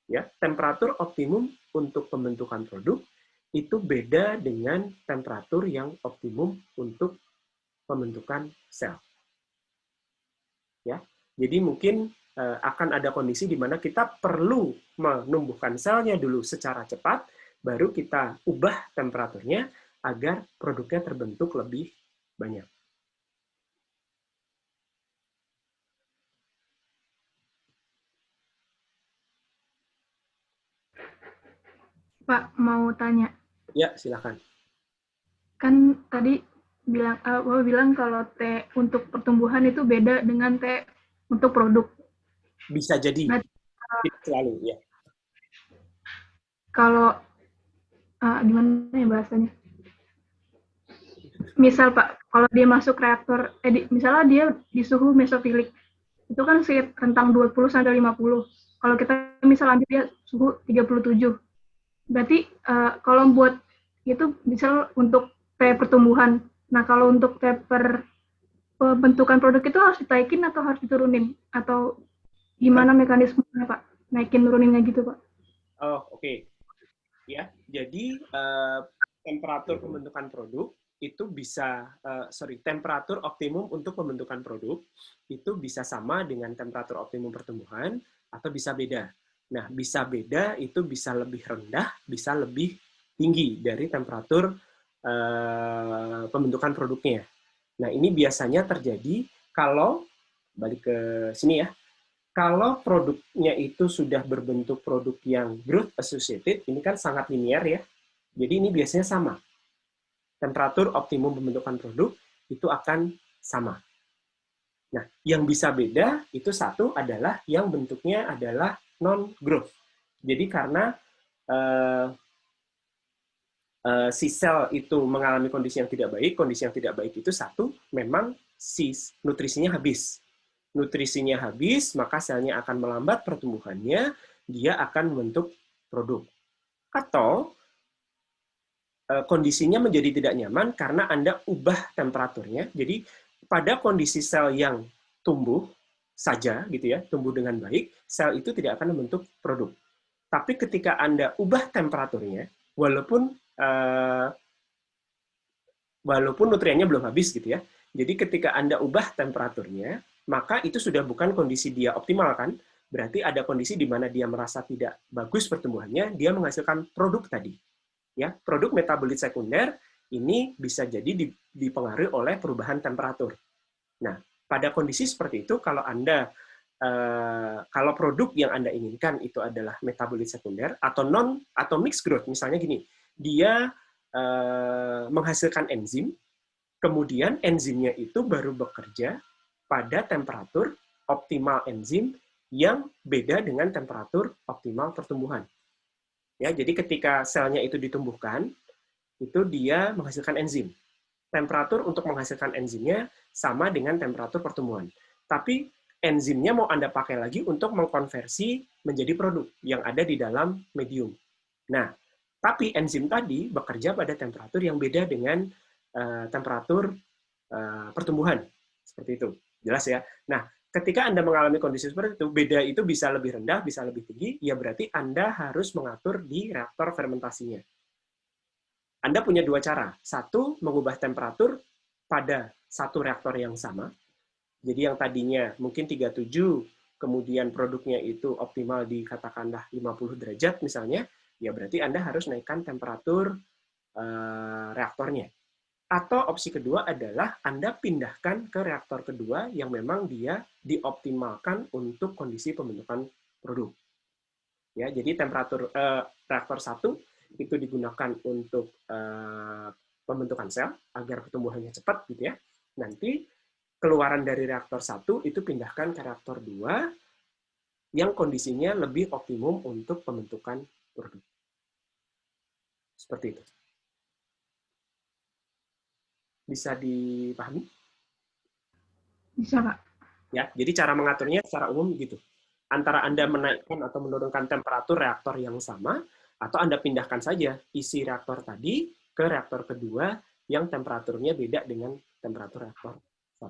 ya, temperatur optimum untuk pembentukan produk itu beda dengan temperatur yang optimum untuk pembentukan sel. Ya, jadi mungkin akan ada kondisi di mana kita perlu menumbuhkan selnya dulu secara cepat, baru kita ubah temperaturnya agar produknya terbentuk lebih banyak. Pak, mau tanya. Ya, silakan. Kan tadi Bapak bilang kalau T untuk pertumbuhan itu beda dengan T untuk produk. Bisa jadi. Nah, tidak selalu, ya. Kalau gimana ya bahasanya? Misal Pak, kalau dia masuk reaktor, misalnya dia di suhu mesofilik, itu kan rentang 20-50. Kalau kita misal ambil dia suhu 37. Berarti kalau buat itu misal untuk T pertumbuhan. Nah, kalau untuk T pembentukan produk itu harus ditaikin atau harus diturunin? Atau gimana mekanismenya, Pak? Naikin turuninnya gitu, Pak? Oh, oke. Ya, jadi temperatur pembentukan produk itu bisa, temperatur optimum untuk pembentukan produk itu bisa sama dengan temperatur optimum pertumbuhan atau bisa beda. Nah, bisa beda itu bisa lebih rendah, bisa lebih tinggi dari temperatur pembentukan produknya. Nah, ini biasanya terjadi kalau, balik ke sini ya, kalau produknya itu sudah berbentuk produk yang growth associated, ini kan sangat linear ya, jadi ini biasanya sama. Temperatur optimum pembentukan produk itu akan sama. Nah, yang bisa beda itu satu adalah yang bentuknya adalah non-growth. Jadi karena si sel itu mengalami kondisi yang tidak baik. Kondisi yang tidak baik itu satu, memang si nutrisinya habis. Nutrisinya habis, maka selnya akan melambat pertumbuhannya, dia akan membentuk produk. Atau kondisinya menjadi tidak nyaman karena Anda ubah temperaturnya. Jadi pada kondisi sel yang tumbuh saja, gitu ya, tumbuh dengan baik, sel itu tidak akan membentuk produk. Tapi ketika Anda ubah temperaturnya, walaupun nutriennya belum habis, gitu ya. Jadi ketika Anda ubah temperaturnya, maka itu sudah bukan kondisi dia optimal, kan? Berarti ada kondisi di mana dia merasa tidak bagus pertumbuhannya, dia menghasilkan produk tadi. Ya, produk metabolit sekunder ini bisa jadi dipengaruhi oleh perubahan temperatur. Nah, pada kondisi seperti itu, kalau kalau produk yang Anda inginkan itu adalah metabolit sekunder atau mixed growth, misalnya gini, dia menghasilkan enzim, kemudian enzimnya itu baru bekerja pada temperatur optimal enzim yang beda dengan temperatur optimal pertumbuhan. Ya, jadi ketika selnya itu ditumbuhkan, itu dia menghasilkan enzim. Temperatur untuk menghasilkan enzimnya sama dengan temperatur pertumbuhan. Tapi enzimnya mau Anda pakai lagi untuk mengkonversi menjadi produk yang ada di dalam medium. Nah, tapi enzim tadi bekerja pada temperatur yang beda dengan temperatur pertumbuhan. Seperti itu. Jelas ya? Nah, ketika Anda mengalami kondisi seperti itu, beda itu bisa lebih rendah, bisa lebih tinggi, ya berarti Anda harus mengatur di reaktor fermentasinya. Anda punya dua cara. Satu, mengubah temperatur pada satu reaktor yang sama. Jadi yang tadinya mungkin 37, kemudian produknya itu optimal di katakanlah 50 derajat misalnya, ya berarti Anda harus naikkan temperatur reaktornya. Atau opsi kedua adalah Anda pindahkan ke reaktor kedua yang memang dia dioptimalkan untuk kondisi pembentukan produk. Ya, jadi temperatur reaktor 1 itu digunakan untuk pembentukan sel agar pertumbuhannya cepat, gitu ya. Nanti keluaran dari reaktor 1 itu pindahkan ke reaktor 2 yang kondisinya lebih optimum untuk pembentukan produk. Seperti itu. Bisa dipahami? Bisa, Kak. Ya, jadi cara mengaturnya secara umum gitu. Antara Anda menaikkan atau menurunkan temperatur reaktor yang sama, atau Anda pindahkan saja isi reaktor tadi ke reaktor kedua yang temperaturnya beda dengan temperatur reaktor 1.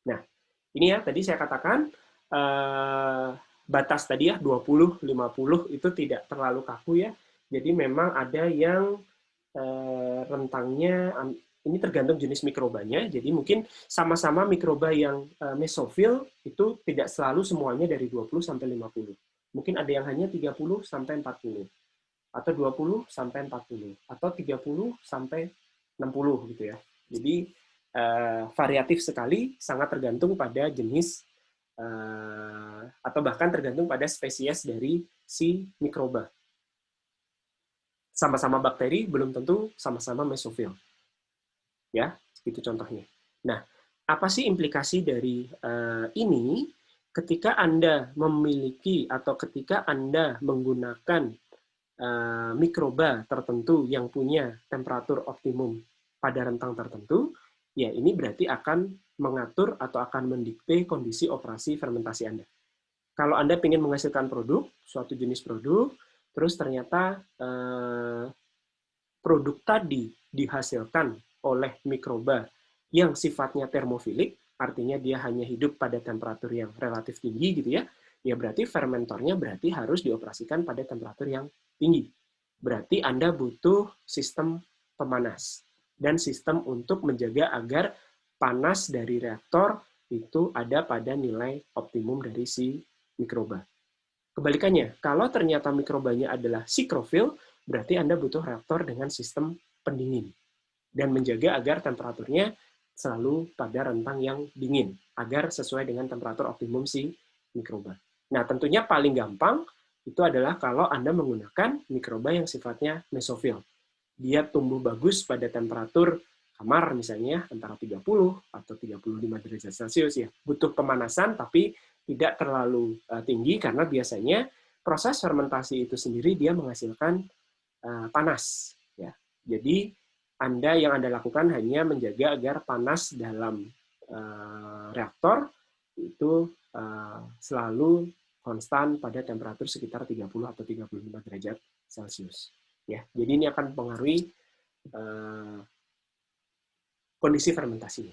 Nah, ini ya, tadi saya katakan batas tadi ya, 20-50 itu tidak terlalu kaku ya. Jadi memang ada yang rentangnya, ini tergantung jenis mikrobanya, jadi mungkin sama-sama mikroba yang mesofil itu tidak selalu semuanya dari 20 sampai 50. Mungkin ada yang hanya 30 sampai 40, atau 20 sampai 40, atau 30 sampai 60 gitu ya. Jadi variatif sekali, sangat tergantung pada jenis atau bahkan tergantung pada spesies dari si mikroba. Sama-sama bakteri, belum tentu sama-sama mesofil. Ya, itu contohnya. Nah, apa sih implikasi dari ini ketika Anda memiliki atau ketika Anda menggunakan mikroba tertentu yang punya temperatur optimum pada rentang tertentu, ya ini berarti akan mengatur atau akan mendikte kondisi operasi fermentasi Anda. Kalau Anda ingin menghasilkan produk, suatu jenis produk, terus ternyata produk tadi dihasilkan oleh mikroba yang sifatnya termofilik, artinya dia hanya hidup pada temperatur yang relatif tinggi gitu ya, ya berarti fermentornya berarti harus dioperasikan pada temperatur yang tinggi. Berarti Anda butuh sistem pemanas dan sistem untuk menjaga agar panas dari reaktor itu ada pada nilai optimum dari si mikroba. Kebalikannya, kalau ternyata mikrobanya adalah sikrofil, berarti Anda butuh reaktor dengan sistem pendingin dan menjaga agar temperaturnya selalu pada rentang yang dingin, agar sesuai dengan temperatur optimum si mikroba. Nah, tentunya paling gampang itu adalah kalau Anda menggunakan mikroba yang sifatnya mesofil. Dia tumbuh bagus pada temperatur kamar misalnya antara 30 atau 35 derajat Celcius ya. Butuh pemanasan tapi tidak terlalu tinggi karena biasanya proses fermentasi itu sendiri dia menghasilkan panas. Ya. Jadi yang Anda lakukan hanya menjaga agar panas dalam reaktor itu selalu konstan pada temperatur sekitar 30 atau 35 derajat Celcius. Ya, jadi ini akan mempengaruhi kondisi fermentasi.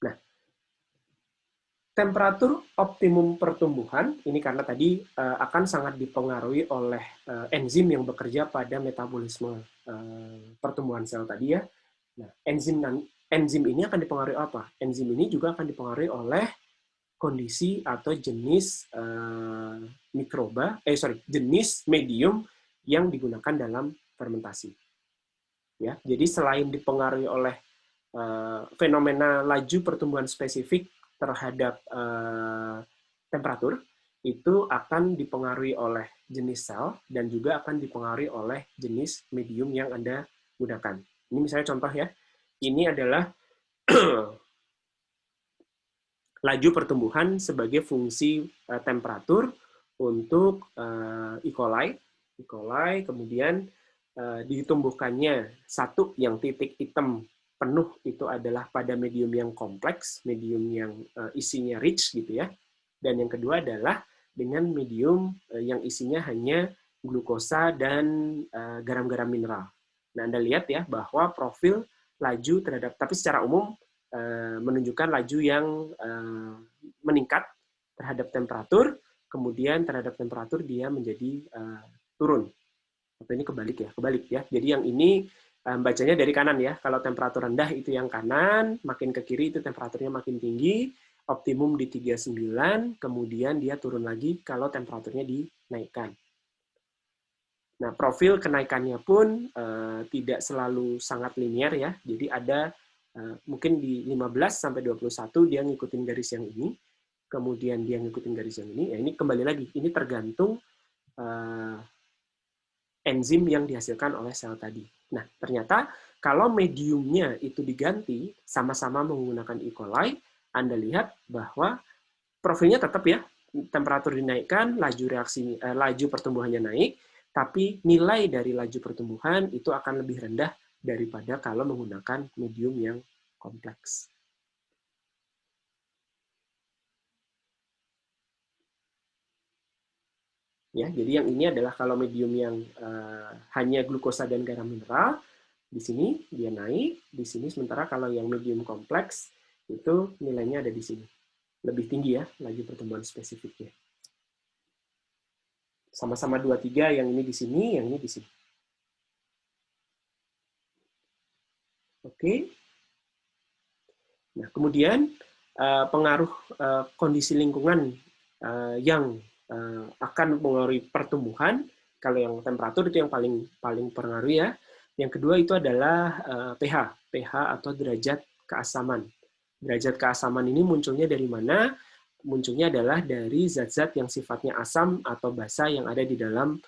Nah, temperatur optimum pertumbuhan ini karena tadi akan sangat dipengaruhi oleh enzim yang bekerja pada metabolisme pertumbuhan sel tadi ya. Nah, enzim ini akan dipengaruhi apa? Enzim ini juga akan dipengaruhi oleh kondisi atau jenis jenis medium yang digunakan dalam fermentasi. Ya, jadi selain dipengaruhi oleh fenomena laju pertumbuhan spesifik terhadap temperatur, itu akan dipengaruhi oleh jenis sel dan juga akan dipengaruhi oleh jenis medium yang Anda gunakan. Ini misalnya contoh ya, ini adalah laju pertumbuhan sebagai fungsi temperatur untuk E. coli, kemudian ditumbuhkannya satu yang titik hitam penuh itu adalah pada medium yang kompleks, medium yang isinya rich gitu ya. Dan yang kedua adalah dengan medium yang isinya hanya glukosa dan garam-garam mineral. Nah, Anda lihat ya bahwa profil laju terhadap, tapi secara umum menunjukkan laju yang meningkat terhadap temperatur, kemudian terhadap temperatur dia menjadi turun. Atau ini kebalik ya. Jadi yang ini bacanya dari kanan ya. Kalau temperatur rendah itu yang kanan, makin ke kiri itu temperaturnya makin tinggi, optimum di 39, kemudian dia turun lagi kalau temperaturnya dinaikkan. Nah, profil kenaikannya pun tidak selalu sangat linear ya. Jadi ada mungkin di 15 sampai 21 dia ngikutin garis yang ini, kemudian dia ngikutin garis yang ini. Ya, ini kembali lagi, ini tergantung enzim yang dihasilkan oleh sel tadi. Nah, ternyata kalau mediumnya itu diganti, sama-sama menggunakan E. coli, Anda lihat bahwa profilnya tetap ya, temperatur dinaikkan, laju pertumbuhannya naik, tapi nilai dari laju pertumbuhan itu akan lebih rendah daripada kalau menggunakan medium yang kompleks. Ya, jadi yang ini adalah kalau medium yang hanya glukosa dan garam mineral, di sini dia naik, di sini sementara kalau yang medium kompleks itu nilainya ada di sini. Lebih tinggi ya laju pertumbuhan spesifiknya. Sama-sama 23, yang ini di sini, yang ini di sini. Oke. Nah, kemudian pengaruh kondisi lingkungan yang akan mempengaruhi pertumbuhan. Kalau yang temperatur itu yang paling pengaruh ya. Yang kedua itu adalah pH atau derajat keasaman. Derajat keasaman ini munculnya dari mana? Munculnya adalah dari zat-zat yang sifatnya asam atau basa yang ada di dalam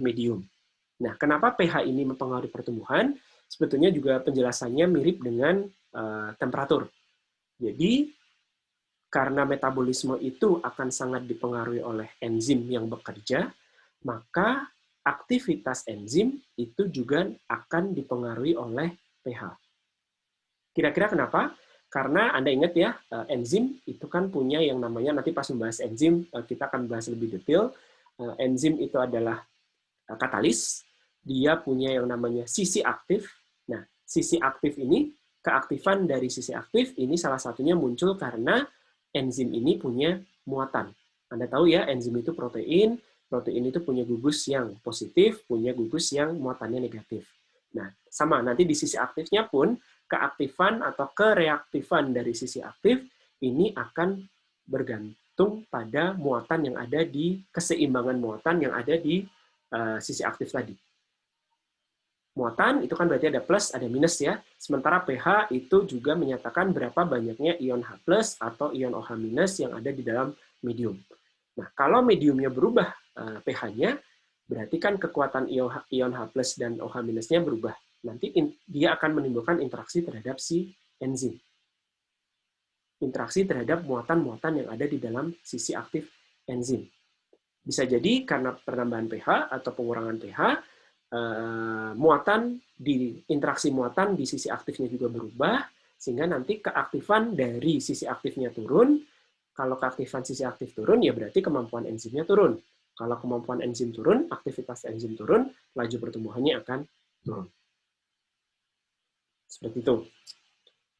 medium. Nah, kenapa pH ini mempengaruhi pertumbuhan? Sebetulnya juga penjelasannya mirip dengan temperatur. Jadi, karena metabolisme itu akan sangat dipengaruhi oleh enzim yang bekerja, maka aktivitas enzim itu juga akan dipengaruhi oleh pH. Kira-kira kenapa? Karena Anda ingat ya, enzim itu kan punya yang namanya, nanti pas membahas enzim, kita akan bahas lebih detail. Enzim itu adalah katalis, dia punya yang namanya sisi aktif. Nah, sisi aktif ini, keaktifan dari sisi aktif ini salah satunya muncul karena enzim ini punya muatan. Anda tahu ya, enzim itu protein itu punya gugus yang positif, punya gugus yang muatannya negatif. Nah, sama, nanti di sisi aktifnya pun, keaktifan atau kereaktifan dari sisi aktif, ini akan bergantung pada muatan yang ada di, keseimbangan muatan yang ada di sisi aktif tadi. Muatan itu kan berarti ada plus, ada minus ya. Sementara pH itu juga menyatakan berapa banyaknya ion H+ atau ion OH- yang ada di dalam medium. Nah, kalau mediumnya berubah pH-nya, berarti kan kekuatan ion H+ dan OH- berubah. Nanti dia akan menimbulkan interaksi terhadap si enzim. interaksi terhadap muatan-muatan yang ada di dalam sisi aktif enzim. Bisa jadi karena penambahan pH atau pengurangan pH, interaksi muatan di sisi aktifnya juga berubah, sehingga nanti keaktifan dari sisi aktifnya turun. Kalau keaktifan sisi aktif turun, ya berarti kemampuan enzimnya turun. Kalau kemampuan enzim turun, aktivitas enzim turun, laju pertumbuhannya akan turun. Seperti itu.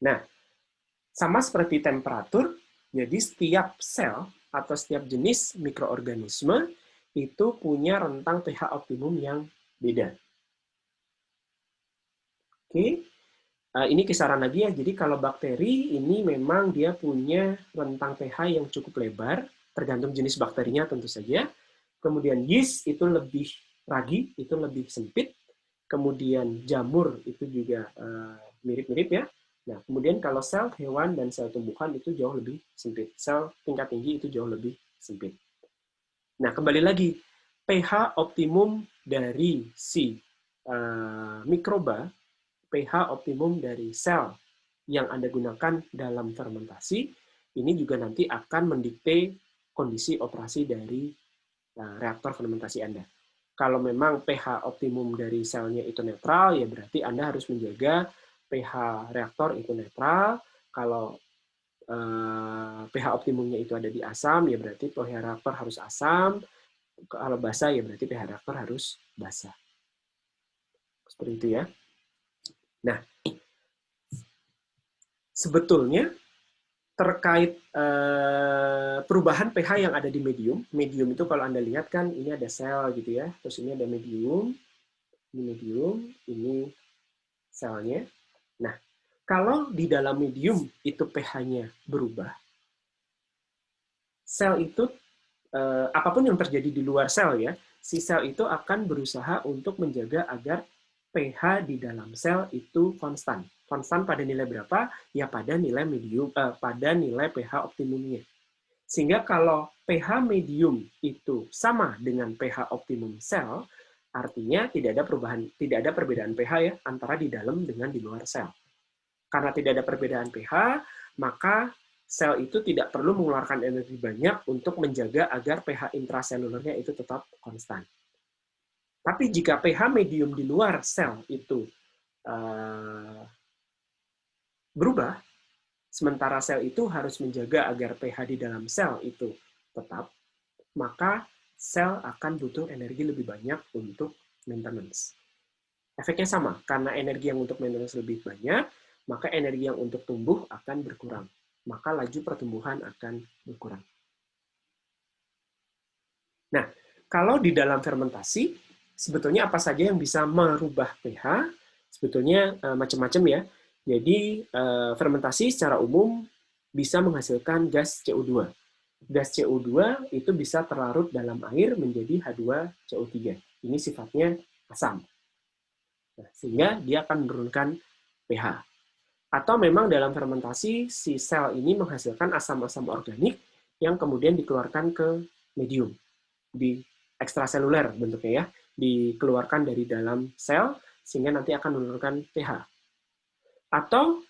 Nah, sama seperti temperatur, jadi setiap sel atau setiap jenis mikroorganisme itu punya rentang pH optimum yang beda. Oke, ini kisaran lagi ya. Jadi kalau bakteri ini memang dia punya rentang pH yang cukup lebar, tergantung jenis bakterinya tentu saja. Kemudian yeast itu lebih ragi, itu lebih sempit. Kemudian jamur itu juga mirip-mirip ya. Nah, kemudian kalau sel hewan dan sel tumbuhan itu jauh lebih sempit. Sel tingkat tinggi itu jauh lebih sempit. Nah, kembali lagi, pH optimum dari si mikroba, pH optimum dari sel yang Anda gunakan dalam fermentasi, ini juga nanti akan mendikte kondisi operasi dari reaktor fermentasi Anda. Kalau memang pH optimum dari selnya itu netral, ya berarti Anda harus menjaga pH reaktor itu netral. Kalau pH optimumnya itu ada di asam, ya berarti pH reaktor harus asam. Kalau basah, ya berarti pH reaktor harus basah. Seperti itu ya. Nah, sebetulnya terkait perubahan pH yang ada di medium. Medium itu kalau Anda lihat kan ini ada sel gitu ya. Terus ini ada medium. Ini medium, ini selnya. Nah, kalau di dalam medium itu pH-nya berubah, sel itu apapun yang terjadi di luar sel ya, si sel itu akan berusaha untuk menjaga agar pH di dalam sel itu konstan. Konstan pada nilai berapa? Ya pada nilai medium, pada nilai pH optimumnya. Sehingga kalau pH medium itu sama dengan pH optimum sel, artinya tidak ada perbedaan pH ya antara di dalam dengan di luar sel. Karena tidak ada perbedaan pH, maka sel itu tidak perlu mengeluarkan energi banyak untuk menjaga agar pH intraselulernya itu tetap konstan. Tapi jika pH medium di luar sel itu berubah, sementara sel itu harus menjaga agar pH di dalam sel itu tetap, maka sel akan butuh energi lebih banyak untuk maintenance. Efeknya sama, karena energi yang untuk maintenance lebih banyak, maka energi yang untuk tumbuh akan berkurang. Maka laju pertumbuhan akan berkurang. Nah, kalau di dalam fermentasi, sebetulnya apa saja yang bisa merubah pH? Sebetulnya macam-macam ya. Jadi, fermentasi secara umum bisa menghasilkan gas CO2. Gas CO2 itu bisa terlarut dalam air menjadi H2CO3. Ini sifatnya asam. Nah, sehingga dia akan menurunkan pH. Atau memang dalam fermentasi, si sel ini menghasilkan asam-asam organik yang kemudian dikeluarkan ke medium. Di ekstraseluler bentuknya ya. Dikeluarkan dari dalam sel, sehingga nanti akan menurunkan pH. Atau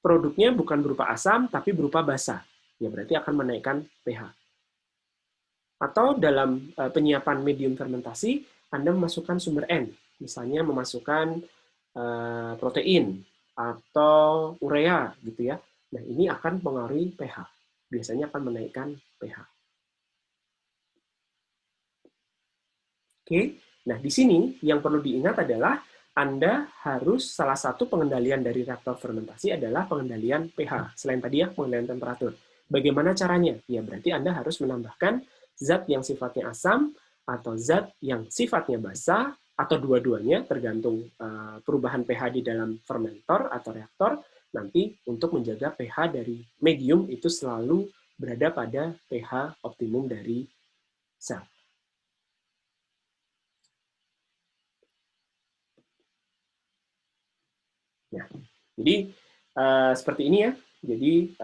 produknya bukan berupa asam, tapi berupa basa. Ya berarti akan menaikkan pH. Atau dalam penyiapan medium fermentasi, Anda memasukkan sumber N. Misalnya memasukkan protein, atau urea gitu ya. Nah, ini akan mempengaruhi pH. Biasanya akan menaikkan pH. Oke. Nah, di sini yang perlu diingat adalah Anda harus salah satu pengendalian dari reaktor fermentasi adalah pengendalian pH. Selain tadi ya, pengendalian temperatur. Bagaimana caranya? Ya, berarti Anda harus menambahkan zat yang sifatnya asam atau zat yang sifatnya basa atau dua-duanya tergantung perubahan pH di dalam fermentor atau reaktor, nanti untuk menjaga pH dari medium itu selalu berada pada pH optimum dari sel. Nah, jadi seperti ini ya. Jadi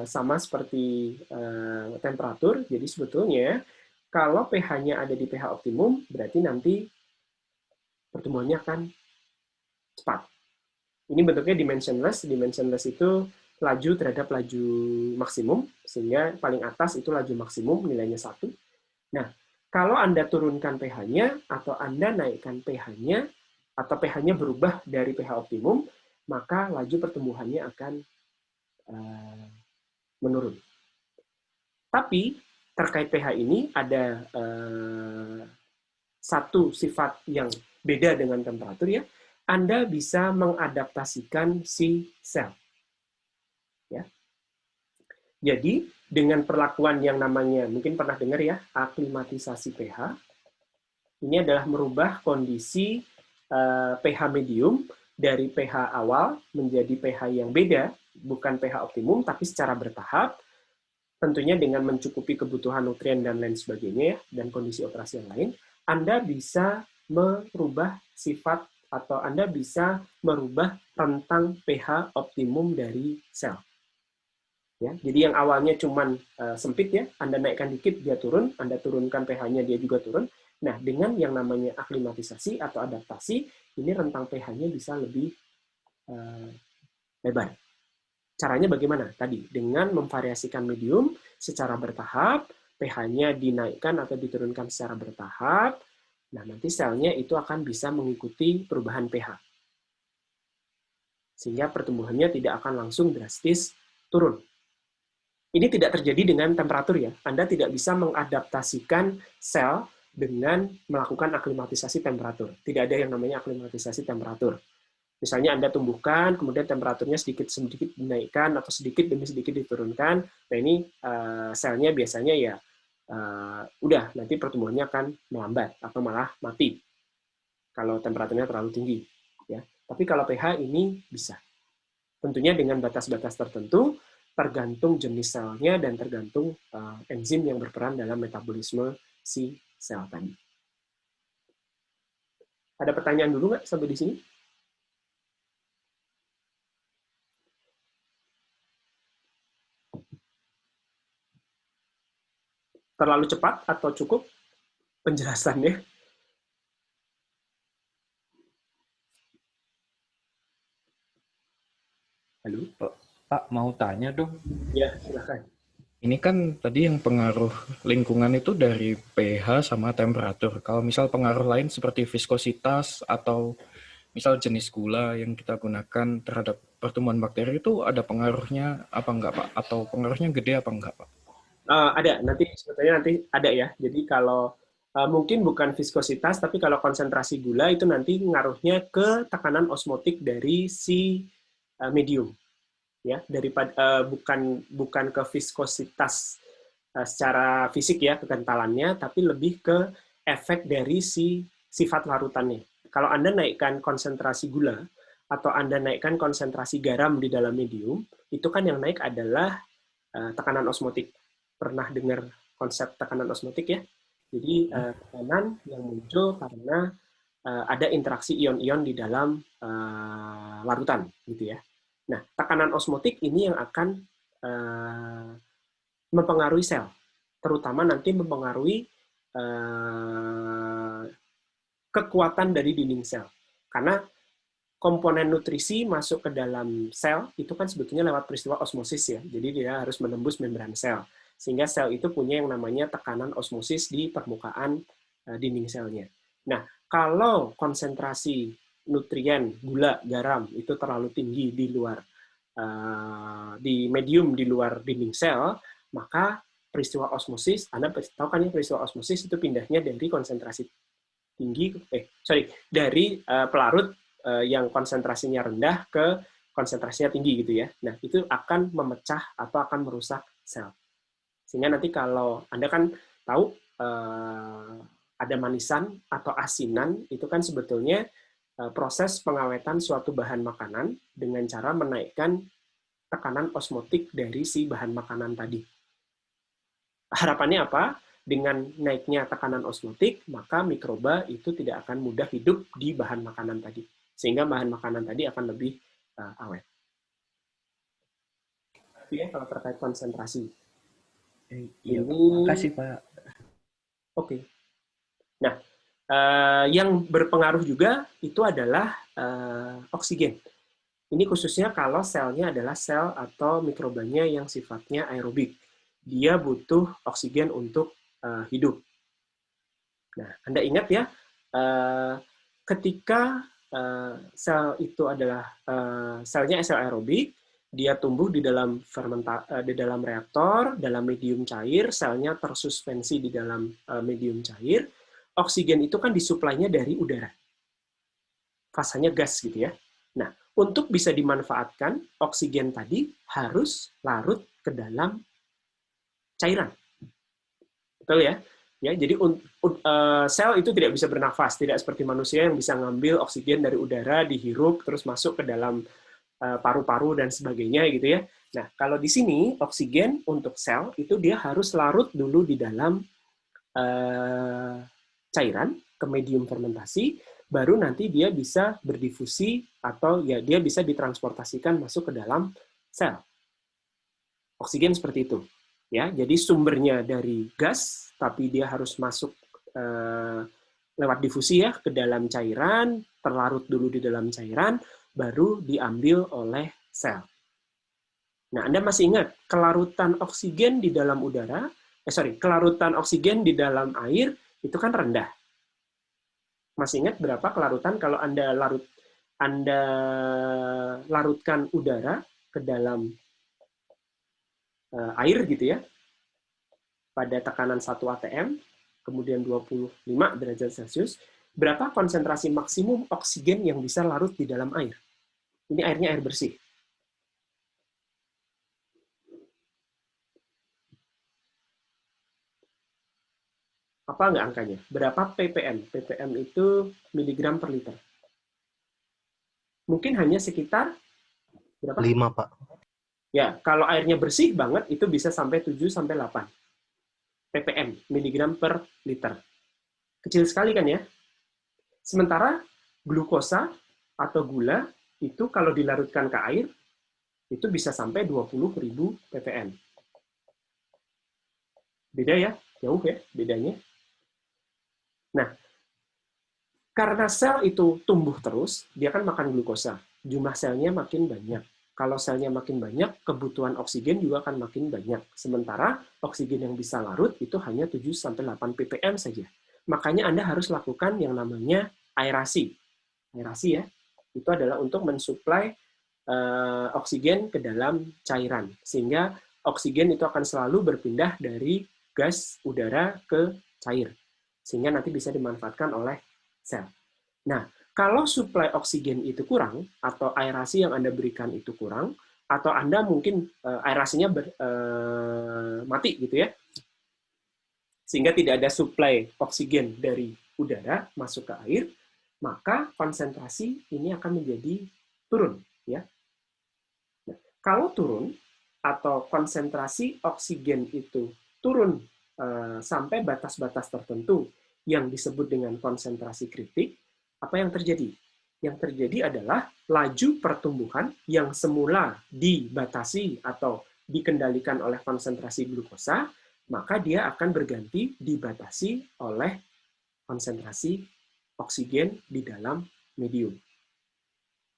sama seperti temperatur. Jadi sebetulnya kalau pH-nya ada di pH optimum, berarti nanti pertumbuhannya akan cepat. Ini bentuknya dimensionless. Dimensionless itu laju terhadap laju maksimum, sehingga paling atas itu laju maksimum, nilainya 1. Nah, kalau Anda turunkan pH-nya, atau Anda naikkan pH-nya, atau pH-nya berubah dari pH optimum, maka laju pertumbuhannya akan menurun. Tapi, terkait pH ini, ada satu sifat yang beda dengan temperatur ya. Anda bisa mengadaptasikan si sel. Ya. Jadi, dengan perlakuan yang namanya, mungkin pernah dengar ya, aklimatisasi pH, ini adalah merubah kondisi pH medium dari pH awal menjadi pH yang beda, bukan pH optimum, tapi secara bertahap, tentunya dengan mencukupi kebutuhan nutrien dan lain sebagainya, ya, dan kondisi operasi yang lain, Anda bisa merubah sifat atau Anda bisa merubah rentang pH optimum dari sel. Ya, jadi yang awalnya cuman sempit ya, Anda naikkan dikit dia turun, Anda turunkan pH-nya dia juga turun. Nah, dengan yang namanya aklimatisasi atau adaptasi, ini rentang pH-nya bisa lebih lebar. Caranya bagaimana? Tadi, dengan memvariasikan medium secara bertahap, pH-nya dinaikkan atau diturunkan secara bertahap, nah nanti selnya itu akan bisa mengikuti perubahan pH. Sehingga pertumbuhannya tidak akan langsung drastis turun. Ini tidak terjadi dengan temperatur ya. Anda tidak bisa mengadaptasikan sel dengan melakukan aklimatisasi temperatur. Tidak ada yang namanya aklimatisasi temperatur. Misalnya Anda tumbuhkan, kemudian temperaturnya sedikit-sedikit dinaikkan atau sedikit demi sedikit diturunkan. Nah ini selnya biasanya ya udah nanti pertumbuhannya akan melambat atau malah mati kalau temperaturnya terlalu tinggi. Ya. Tapi kalau pH ini bisa. Tentunya dengan batas-batas tertentu, tergantung jenis selnya dan tergantung enzim yang berperan dalam metabolisme si sel tadi. Ada pertanyaan dulu nggak sampai di sini? Terlalu cepat atau cukup penjelasannya? Halo? Pak, mau tanya dong. Ya, silakan. Ini kan tadi yang pengaruh lingkungan itu dari pH sama temperatur. Kalau misal pengaruh lain seperti viskositas atau misal jenis gula yang kita gunakan terhadap pertumbuhan bakteri itu ada pengaruhnya apa enggak, Pak? Atau pengaruhnya gede apa enggak, Pak? Ada, sebetulnya nanti ada ya. Jadi kalau mungkin bukan viskositas, tapi kalau konsentrasi gula itu nanti ngaruhnya ke tekanan osmotik dari si medium. Ya, daripada bukan ke viskositas secara fisik ya kekentalannya, tapi lebih ke efek dari si sifat larutannya. Kalau Anda naikkan konsentrasi gula atau Anda naikkan konsentrasi garam di dalam medium, itu kan yang naik adalah tekanan osmotik. Pernah dengar konsep tekanan osmotik ya? Jadi tekanan yang muncul karena ada interaksi ion-ion di dalam larutan, gitu ya. Nah, tekanan osmotik ini yang akan mempengaruhi sel, terutama nanti mempengaruhi kekuatan dari dinding sel. Karena komponen nutrisi masuk ke dalam sel itu kan sebetulnya lewat peristiwa osmosis ya. Jadi dia harus menembus membran sel. Sehingga sel itu punya yang namanya tekanan osmosis di permukaan dinding selnya. Nah, kalau konsentrasi nutrien, gula, garam itu terlalu tinggi di luar di medium di luar dinding sel, maka peristiwa osmosis, Anda tahu kan ya peristiwa osmosis itu pindahnya dari konsentrasi tinggi, dari pelarut yang konsentrasinya rendah ke konsentrasinya tinggi gitu ya. Nah, itu akan memecah atau akan merusak sel. Sehingga nanti kalau Anda kan tahu ada manisan atau asinan, itu kan sebetulnya proses pengawetan suatu bahan makanan dengan cara menaikkan tekanan osmotik dari si bahan makanan tadi. Harapannya apa? Dengan naiknya tekanan osmotik, maka mikroba itu tidak akan mudah hidup di bahan makanan tadi. Sehingga bahan makanan tadi akan lebih awet. Itu ya kalau terkait konsentrasi. Iya, terima kasih, Pak. Oke. Nah, yang berpengaruh juga itu adalah oksigen. Ini khususnya kalau selnya adalah sel atau mikrobanya yang sifatnya aerobik. Dia butuh oksigen untuk hidup. Nah, Anda ingat ya, ketika sel itu adalah selnya sel aerobik, dia tumbuh di dalam di dalam reaktor, dalam medium cair, selnya tersuspensi di dalam medium cair. Oksigen itu kan disuplainya dari udara. Fasanya gas gitu ya. Nah, untuk bisa dimanfaatkan, oksigen tadi harus larut ke dalam cairan. Betul ya? Ya, jadi sel itu tidak bisa bernafas, tidak seperti manusia yang bisa ngambil oksigen dari udara, dihirup, terus masuk ke dalam paru-paru dan sebagainya gitu ya. Nah, kalau di sini oksigen untuk sel itu dia harus larut dulu di dalam cairan ke medium fermentasi, baru nanti dia bisa berdifusi atau ya dia bisa ditransportasikan masuk ke dalam sel. Oksigen seperti itu. Ya, jadi sumbernya dari gas, tapi dia harus masuk lewat difusi ya ke dalam cairan, terlarut dulu di dalam cairan, baru diambil oleh sel. Nah, Anda masih ingat kelarutan oksigen di dalam udara? Kelarutan oksigen di dalam air itu kan rendah. Masih ingat berapa kelarutan kalau Anda larutkan udara ke dalam air gitu ya, pada tekanan 1 atm, kemudian 25 derajat Celcius, berapa konsentrasi maksimum oksigen yang bisa larut di dalam air? Ini airnya air bersih. Apa nggak angkanya? Berapa ppm? ppm itu miligram per liter. Mungkin hanya sekitar berapa? 5, Pak. Ya, kalau airnya bersih banget, itu bisa sampai 7-8 ppm, miligram per liter. Kecil sekali kan ya? Sementara glukosa atau gula, itu kalau dilarutkan ke air, itu bisa sampai 20.000 ppm. Beda ya? Jauh ya bedanya. Nah, karena sel itu tumbuh terus, dia kan makan glukosa. Jumlah selnya makin banyak. Kalau selnya makin banyak, kebutuhan oksigen juga akan makin banyak. Sementara oksigen yang bisa larut itu hanya 7-8 ppm saja. Makanya Anda harus lakukan yang namanya aerasi. Aerasi ya, itu adalah untuk mensuplai oksigen ke dalam cairan. Sehingga oksigen itu akan selalu berpindah dari gas udara ke cair. Sehingga nanti bisa dimanfaatkan oleh sel. Nah, kalau suplai oksigen itu kurang, atau aerasi yang Anda berikan itu kurang, atau Anda mungkin aerasinya mati gitu ya, sehingga tidak ada suplai oksigen dari udara masuk ke air, maka konsentrasi ini akan menjadi turun. Ya. Nah, kalau turun, atau konsentrasi oksigen itu turun sampai batas-batas tertentu yang disebut dengan konsentrasi kritik, apa yang terjadi? Yang terjadi adalah laju pertumbuhan yang semula dibatasi atau dikendalikan oleh konsentrasi glukosa, maka dia akan berganti dibatasi oleh konsentrasi oksigen di dalam medium.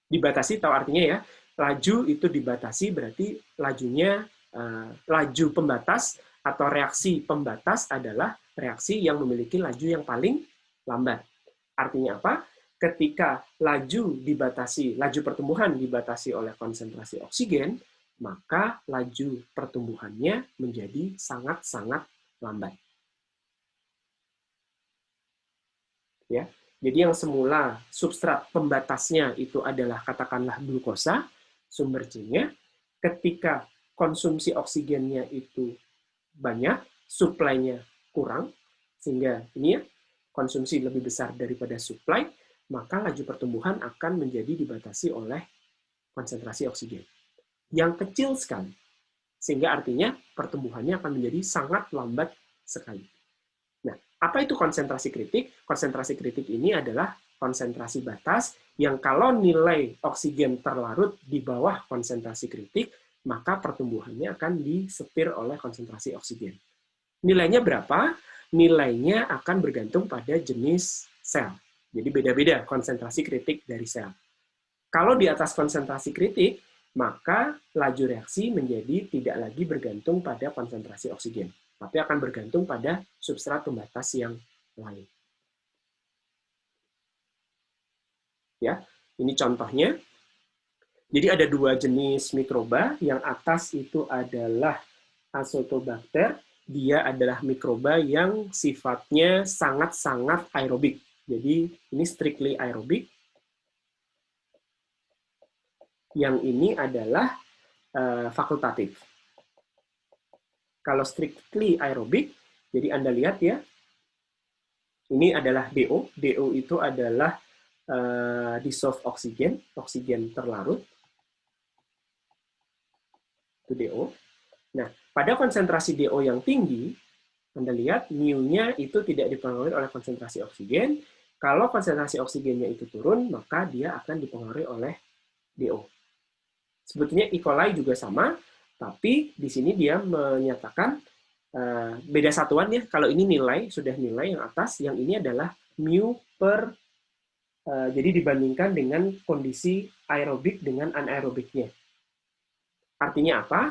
Dibatasi tahu artinya ya, laju itu dibatasi berarti lajunya, laju pembatas atau reaksi pembatas adalah reaksi yang memiliki laju yang paling lambat. Artinya apa? Ketika laju pertumbuhan dibatasi oleh konsentrasi oksigen, maka laju pertumbuhannya menjadi sangat-sangat lambat. Ya. Jadi yang semula substrat pembatasnya itu adalah katakanlah glukosa, sumber C-nya, ketika konsumsi oksigennya itu banyak, suplainya kurang, sehingga ini ya, konsumsi lebih besar daripada suplai, maka laju pertumbuhan akan menjadi dibatasi oleh konsentrasi oksigen yang kecil sekali. Sehingga artinya pertumbuhannya akan menjadi sangat lambat sekali. Nah, apa itu konsentrasi kritik? Konsentrasi kritik ini adalah konsentrasi batas yang kalau nilai oksigen terlarut di bawah konsentrasi kritik, maka pertumbuhannya akan disetir oleh konsentrasi oksigen. Nilainya berapa? Nilainya akan bergantung pada jenis sel. Jadi beda-beda konsentrasi kritik dari sel. Kalau di atas konsentrasi kritik, maka laju reaksi menjadi tidak lagi bergantung pada konsentrasi oksigen, tapi akan bergantung pada substrat pembatas yang lain. Ya, ini contohnya. Jadi ada dua jenis mikroba, yang atas itu adalah Azotobacter, dia adalah mikroba yang sifatnya sangat-sangat aerobik. Jadi ini strictly aerobik. Yang ini adalah fakultatif. Kalau strictly aerobik, jadi Anda lihat ya, ini adalah DO. DO itu adalah dissolved oksigen, oksigen terlarut. Itu DO. Nah, pada konsentrasi DO yang tinggi, Anda lihat mu-nya itu tidak dipengaruhi oleh konsentrasi oksigen. Kalau konsentrasi oksigennya itu turun, maka dia akan dipengaruhi oleh DO. Sebetulnya E. coli juga sama, tapi di sini dia menyatakan beda satuan ya. Kalau ini nilai, sudah nilai yang atas, yang ini adalah mu per, jadi dibandingkan dengan kondisi aerobik dengan anaerobiknya. Artinya apa?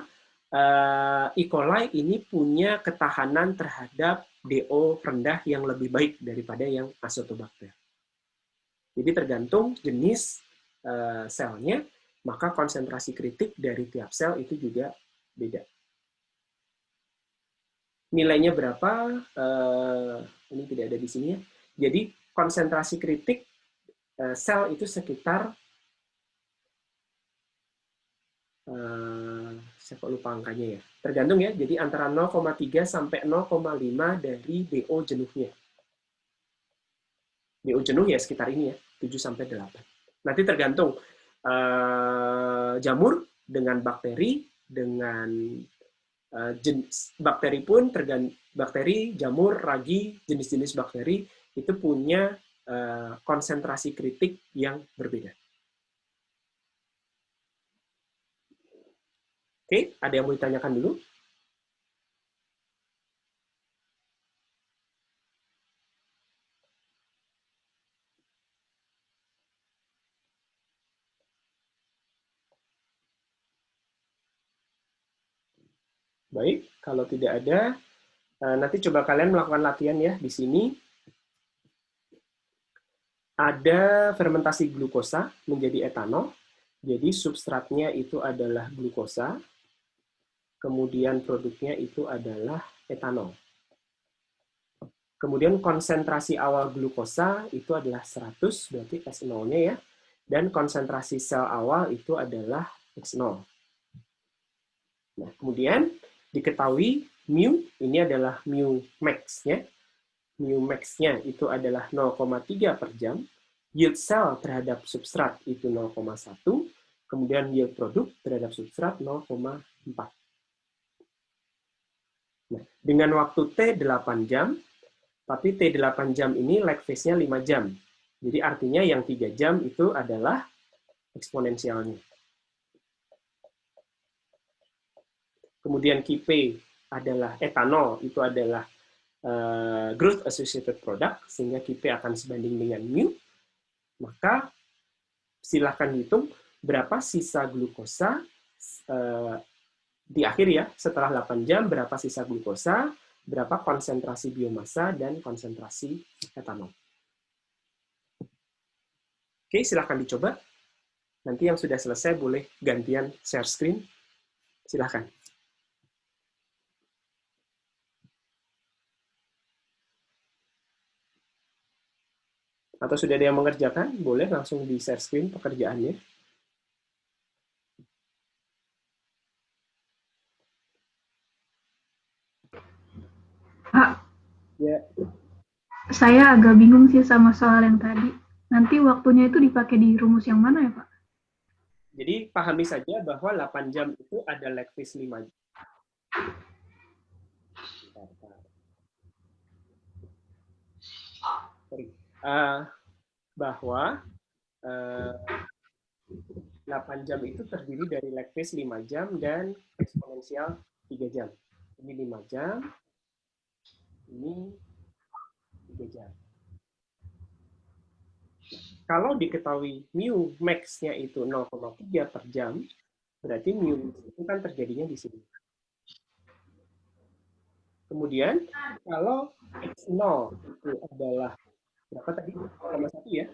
E. coli ini punya ketahanan terhadap DO rendah yang lebih baik daripada yang Azotobacter. Jadi tergantung jenis selnya, maka konsentrasi kritik dari tiap sel itu juga beda. Nilainya berapa? Ini tidak ada di sini ya. Jadi konsentrasi kritik sel itu sekitar saya kok lupa angkanya ya. Tergantung ya, jadi antara 0,3 sampai 0,5 dari DO jenuhnya. DO jenuh ya sekitar ini ya, 7 sampai 8. Nanti tergantung jamur dengan bakteri, dengan jenis bakteri pun bakteri, jamur, ragi, jenis-jenis bakteri itu punya konsentrasi kritik yang berbeda. Oke, ada yang mau ditanyakan dulu? Baik, kalau tidak ada, nanti coba kalian melakukan latihan ya di sini. Ada fermentasi glukosa menjadi etanol. Jadi substratnya itu adalah glukosa, kemudian produknya itu adalah etanol. Kemudian konsentrasi awal glukosa itu adalah 100, berarti S0-nya ya. Dan konsentrasi sel awal itu adalah X0. Nah, kemudian diketahui mu, ini adalah mu max-nya. Mu max-nya itu adalah 0,3 per jam. Yield sel terhadap substrat itu 0,1. Kemudian yield produk terhadap substrat 0,4. Nah, dengan waktu T 8 jam, tapi T 8 jam ini lag phase-nya 5 jam. Jadi artinya yang 3 jam itu adalah eksponensialnya. Kemudian Kp adalah etanol, itu adalah growth associated product, sehingga Kp akan sebanding dengan mu. Maka silahkan hitung berapa sisa glukosa di akhir ya, setelah 8 jam, berapa sisa glukosa, berapa konsentrasi biomasa, dan konsentrasi etanol. Oke, silahkan dicoba. Nanti yang sudah selesai boleh gantian share screen. Silahkan. Atau sudah ada yang mengerjakan, boleh langsung di share screen pekerjaannya. Pak, Ya. saya agak bingung sih sama soal yang tadi. Nanti waktunya itu dipakai di rumus yang mana ya, Pak? Jadi pahami saja bahwa 8 jam itu ada lag phase 5 jam. Bahwa 8 jam itu terdiri dari lag phase 5 jam dan eksponensial 3 jam. Ini 5 jam, ini 3 jam. kalau diketahui mu max-nya itu 0,3 per jam, berarti mu max itu kan terjadinya di sini. Kemudian, kalau X0 itu adalah berapa tadi? 0,1 ya?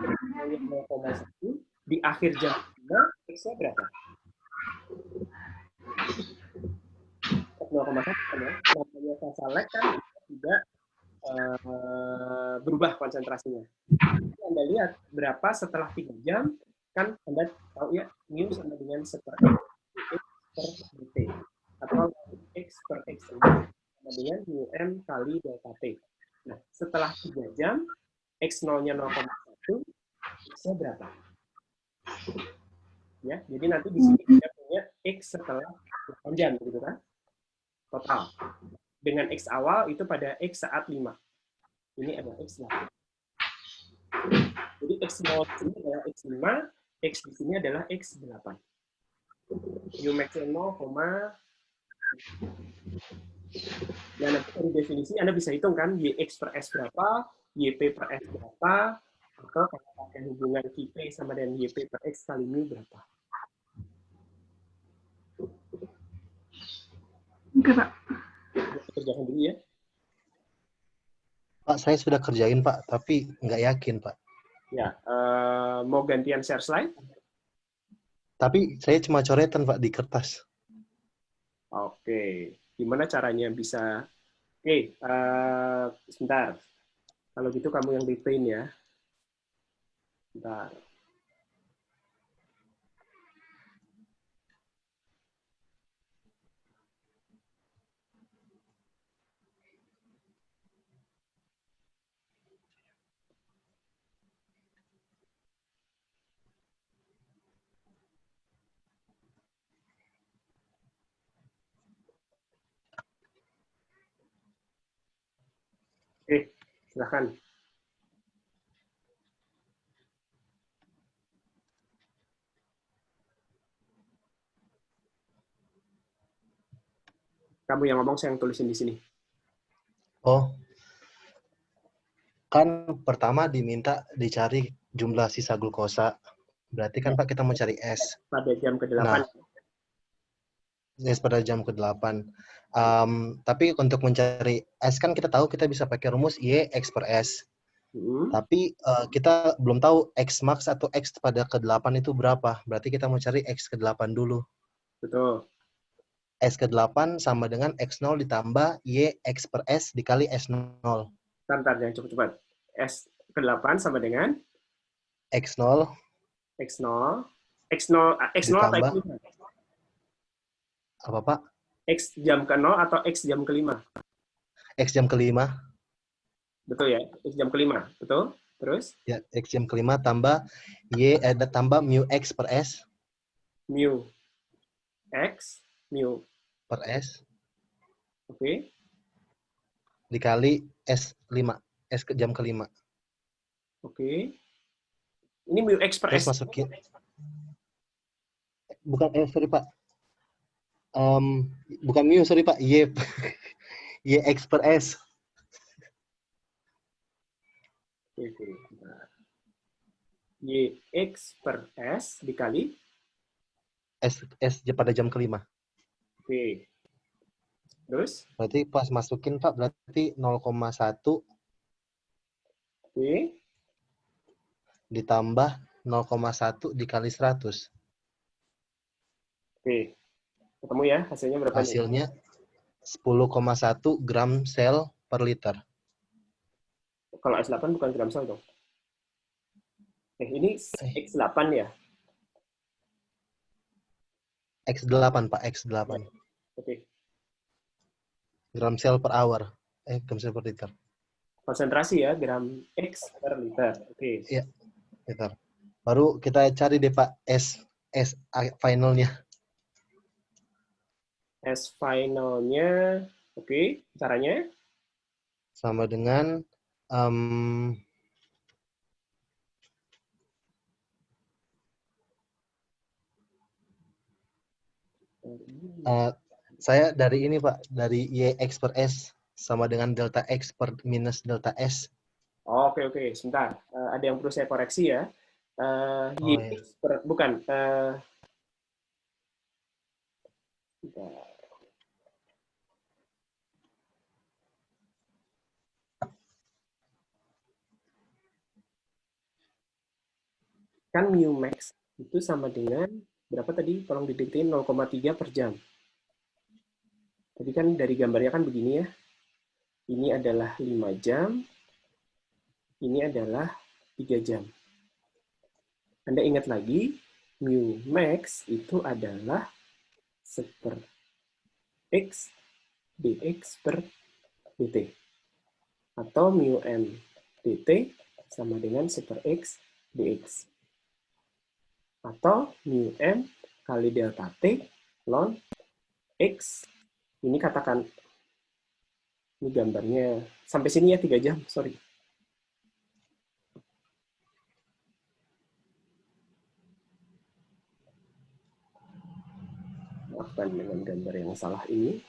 0,1 di akhir jam 5, X-nya berapa? 0,1 kan ya? Namanya fasa lag kan tidak berubah konsentrasinya. Anda lihat berapa setelah 3 jam, kan Anda tahu ya, mu sama dengan 1 per X per dt. Atau X per X sama dengan mu m kali delta T. Nah, setelah 3 jam, X0-nya 0,1, X-nya berapa? Ya, jadi nanti di sini kita punya X setelah 8 jam, gitu kan? Total. Dengan X awal itu pada X saat 5. Ini adalah X8. Jadi X0 di sini adalah X5, X di sini adalah X8. Mu max 0, ya nanti dari definisi Anda bisa hitung kan, YX per S berapa, YP per S berapa, atau kalau pakai hubungan QP sama dengan YP per X kali mu berapa. Oke, Pak. Kerjakan dulu ya. Pak, saya sudah kerjain, Pak, tapi nggak yakin, Pak. Ya, mau gantian share slide? Tapi saya cuma coretan, Pak, di kertas. Oke, gimana caranya bisa? Oke, sebentar. Kalau gitu kamu yang retain ya. Sebentar. Oke, silakan. Kamu yang ngomong, saya yang tulisin di sini. Oh, kan pertama diminta dicari jumlah sisa glukosa. Berarti kan, Pak, kita mau cari S. Pada jam ke-8. Nah, S pada jam ke-8. Tapi untuk mencari S kan kita tahu kita bisa pakai rumus Y X per S. Tapi kita belum tahu X max atau X pada ke-8 itu berapa. Berarti kita mau cari X ke-8 dulu. Betul. S ke-8 sama dengan X0 ditambah Y X per S dikali S0. Bentar, jangan cepat-cepat. S ke-8 sama dengan? X0. X0 atau Ditambah. X5? Apa, Pak? X jam ke-0 atau X jam ke-5? X jam ke-5. Betul ya? X jam ke-5, betul? Terus? Ya, X jam ke-5 tambah Y, tambah mu X per S. mu x mu Per S. Oke. Dikali S5. S ke jam ke-5. Oke. Ini mu x per Terus S. masukin. Bukan, sorry, Pak. Bukan mu, sorry, Pak. Y. Y X per S. Oke. Y X per S dikali S pada jam ke-5. Oke. Terus? Berarti pas masukin, Pak, berarti 0,1 Oke. ditambah 0,1 dikali 100. Oke. Ketemu ya hasilnya berapa nih? Hasilnya 10,1 gram sel per liter. Kalau S8 bukan gram sel dong. Ini X8 ya? X8, Pak, X8. Oke. Gram sel per hour. Gram sel per liter. Konsentrasi ya, gram X per liter. Oke. Iya, liter. Baru kita cari deh, Pak, S finalnya. S finalnya, oke. Caranya? Sama dengan saya dari ini, Pak, dari Y X per S sama dengan delta X per minus delta S. Oke, sebentar. Ada yang perlu saya koreksi ya. iya. Bukan. Kan mu max itu sama dengan, berapa tadi? Tolong dideketin, 0,3 per jam. Tadi kan dari gambarnya kan begini ya. Ini adalah 5 jam. Ini adalah 3 jam. Anda ingat lagi, mu max itu adalah 1/x dx per dt. Atau mu m dt sama dengan 1/x dx. Atau mu m kali delta t ln x. Ini katakan, ini gambarnya, sampai sini ya 3 jam, sorry. Maafkan dengan gambar yang salah ini.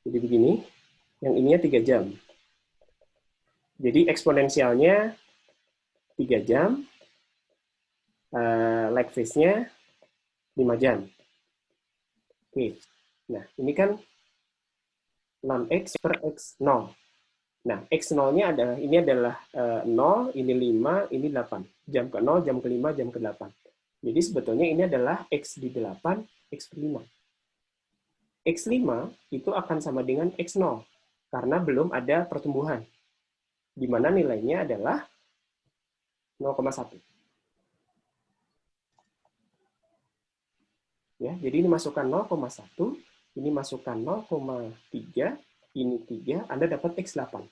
Jadi begini, yang ininya 3 jam. Jadi eksponensialnya 3 jam, lag phase-nya 5 jam. Oke, nah ini kan ln x per x 0. Nah, x0-nya adalah, ini adalah 0, ini 5, ini 8. Jam ke 0, jam ke 5, jam ke 8. Jadi sebetulnya ini adalah x di 8, x per 5. X5 itu akan sama dengan X0, karena belum ada pertumbuhan, di mana nilainya adalah 0,1. Ya, jadi ini masukkan 0,1, ini masukkan 0,3, ini 3, Anda dapat X8.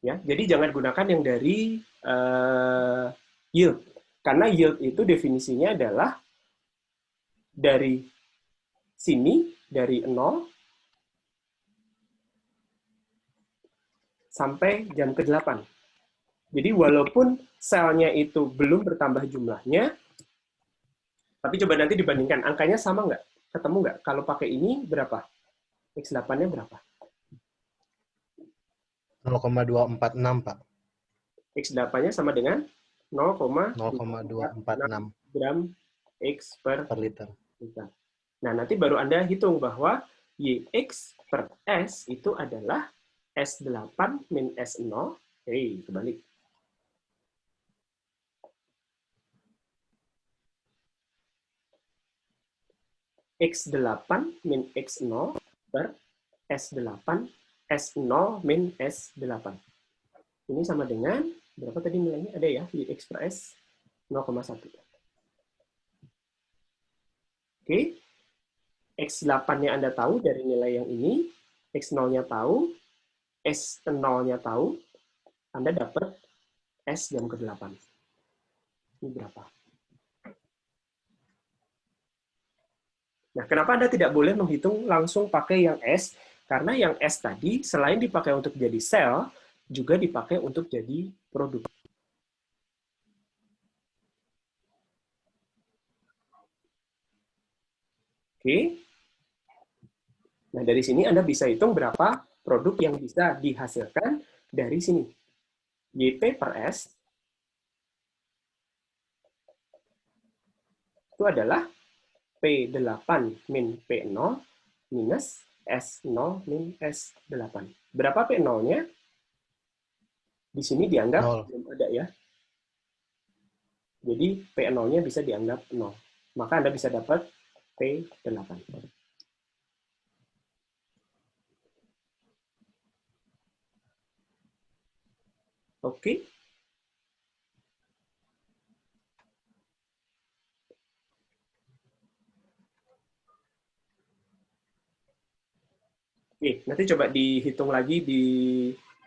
Ya, jadi jangan gunakan yang dari yield, karena yield itu definisinya adalah dari sini, dari 0 sampai jam ke-8. Jadi walaupun selnya itu belum bertambah jumlahnya, tapi coba nanti dibandingkan, angkanya sama nggak? Ketemu nggak? Kalau pakai ini berapa? X8-nya berapa? 0,246, Pak. X8-nya sama dengan 0,246 gram X per liter. liter. Nah, nanti baru Anda hitung bahwa YX per S itu adalah S8 min S0. Kebalik. X8 min X0 per S8 S0 min S8. Ini sama dengan, berapa tadi nilainya? Ada ya, YX per S 0,1. Oke. X8-nya Anda tahu dari nilai yang ini, X0-nya tahu, S0-nya tahu, Anda dapat S jam ke-8. Ini berapa? Nah, kenapa Anda tidak boleh menghitung langsung pakai yang S? Karena yang S tadi, selain dipakai untuk jadi sel, juga dipakai untuk jadi produk. Oke. Nah, dari sini Anda bisa hitung berapa produk yang bisa dihasilkan dari sini. YP per S itu adalah P8 min P0 minus S0 min S8. Berapa P0-nya? Di sini dianggap belum ada ya. Jadi P0-nya bisa dianggap 0. Maka Anda bisa dapat P8. Oke. Oke, nanti coba dihitung lagi di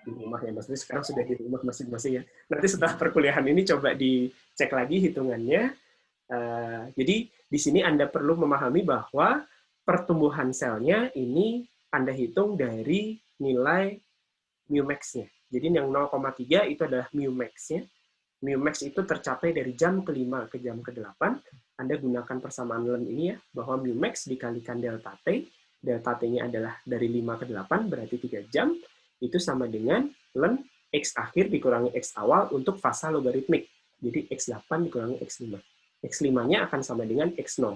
rumah ya, Mas. Sekarang sudah di rumah masing-masing ya. Nanti setelah perkuliahan ini coba dicek lagi hitungannya. Jadi di sini Anda perlu memahami bahwa pertumbuhan selnya ini Anda hitung dari nilai mu max-nya. Jadi yang 0,3 itu adalah mu max-nya. Mu max itu tercapai dari jam ke-5 ke jam ke-8. Anda gunakan persamaan ln ini ya, bahwa mu max dikalikan delta T. Delta T-nya adalah dari 5 ke 8, berarti 3 jam. Itu sama dengan ln X akhir dikurangi X awal untuk fasa logaritmik. Jadi X8 dikurangi X5. X5-nya akan sama dengan X0.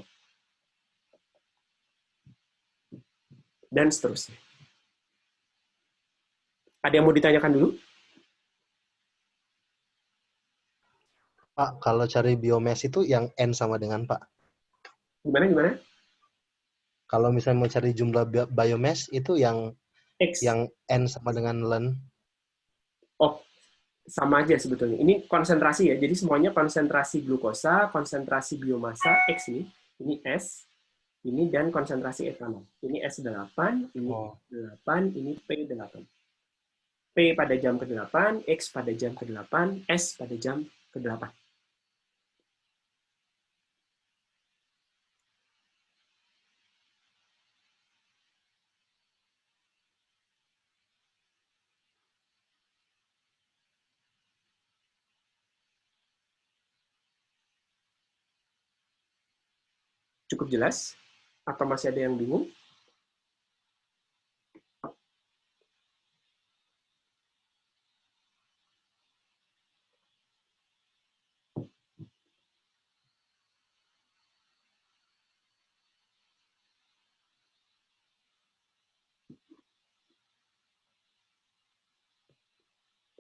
Dan seterusnya. Ada yang mau ditanyakan dulu? Pak, kalau cari biomass itu yang N sama dengan Pak. Gimana? Kalau misalnya mau cari jumlah biomass itu yang X. yang N sama dengan ln. Oh, sama aja sebetulnya. Ini konsentrasi ya. Jadi semuanya konsentrasi glukosa, konsentrasi biomasa X ini S, ini dan konsentrasi etanol. Ini S8, ini S8, ini P8. P pada jam ke-8, X pada jam ke-8, S pada jam ke-8. Cukup jelas? Atau masih ada yang bingung?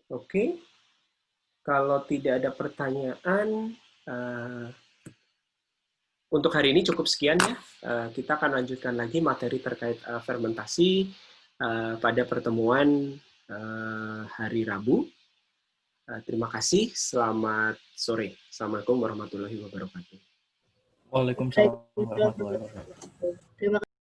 Oke. Kalau tidak ada pertanyaan, untuk hari ini cukup sekian ya. Kita akan lanjutkan lagi materi terkait fermentasi pada pertemuan hari Rabu. Terima kasih. Selamat sore. Assalamualaikum warahmatullahi wabarakatuh. Waalaikumsalam warahmatullahi wabarakatuh.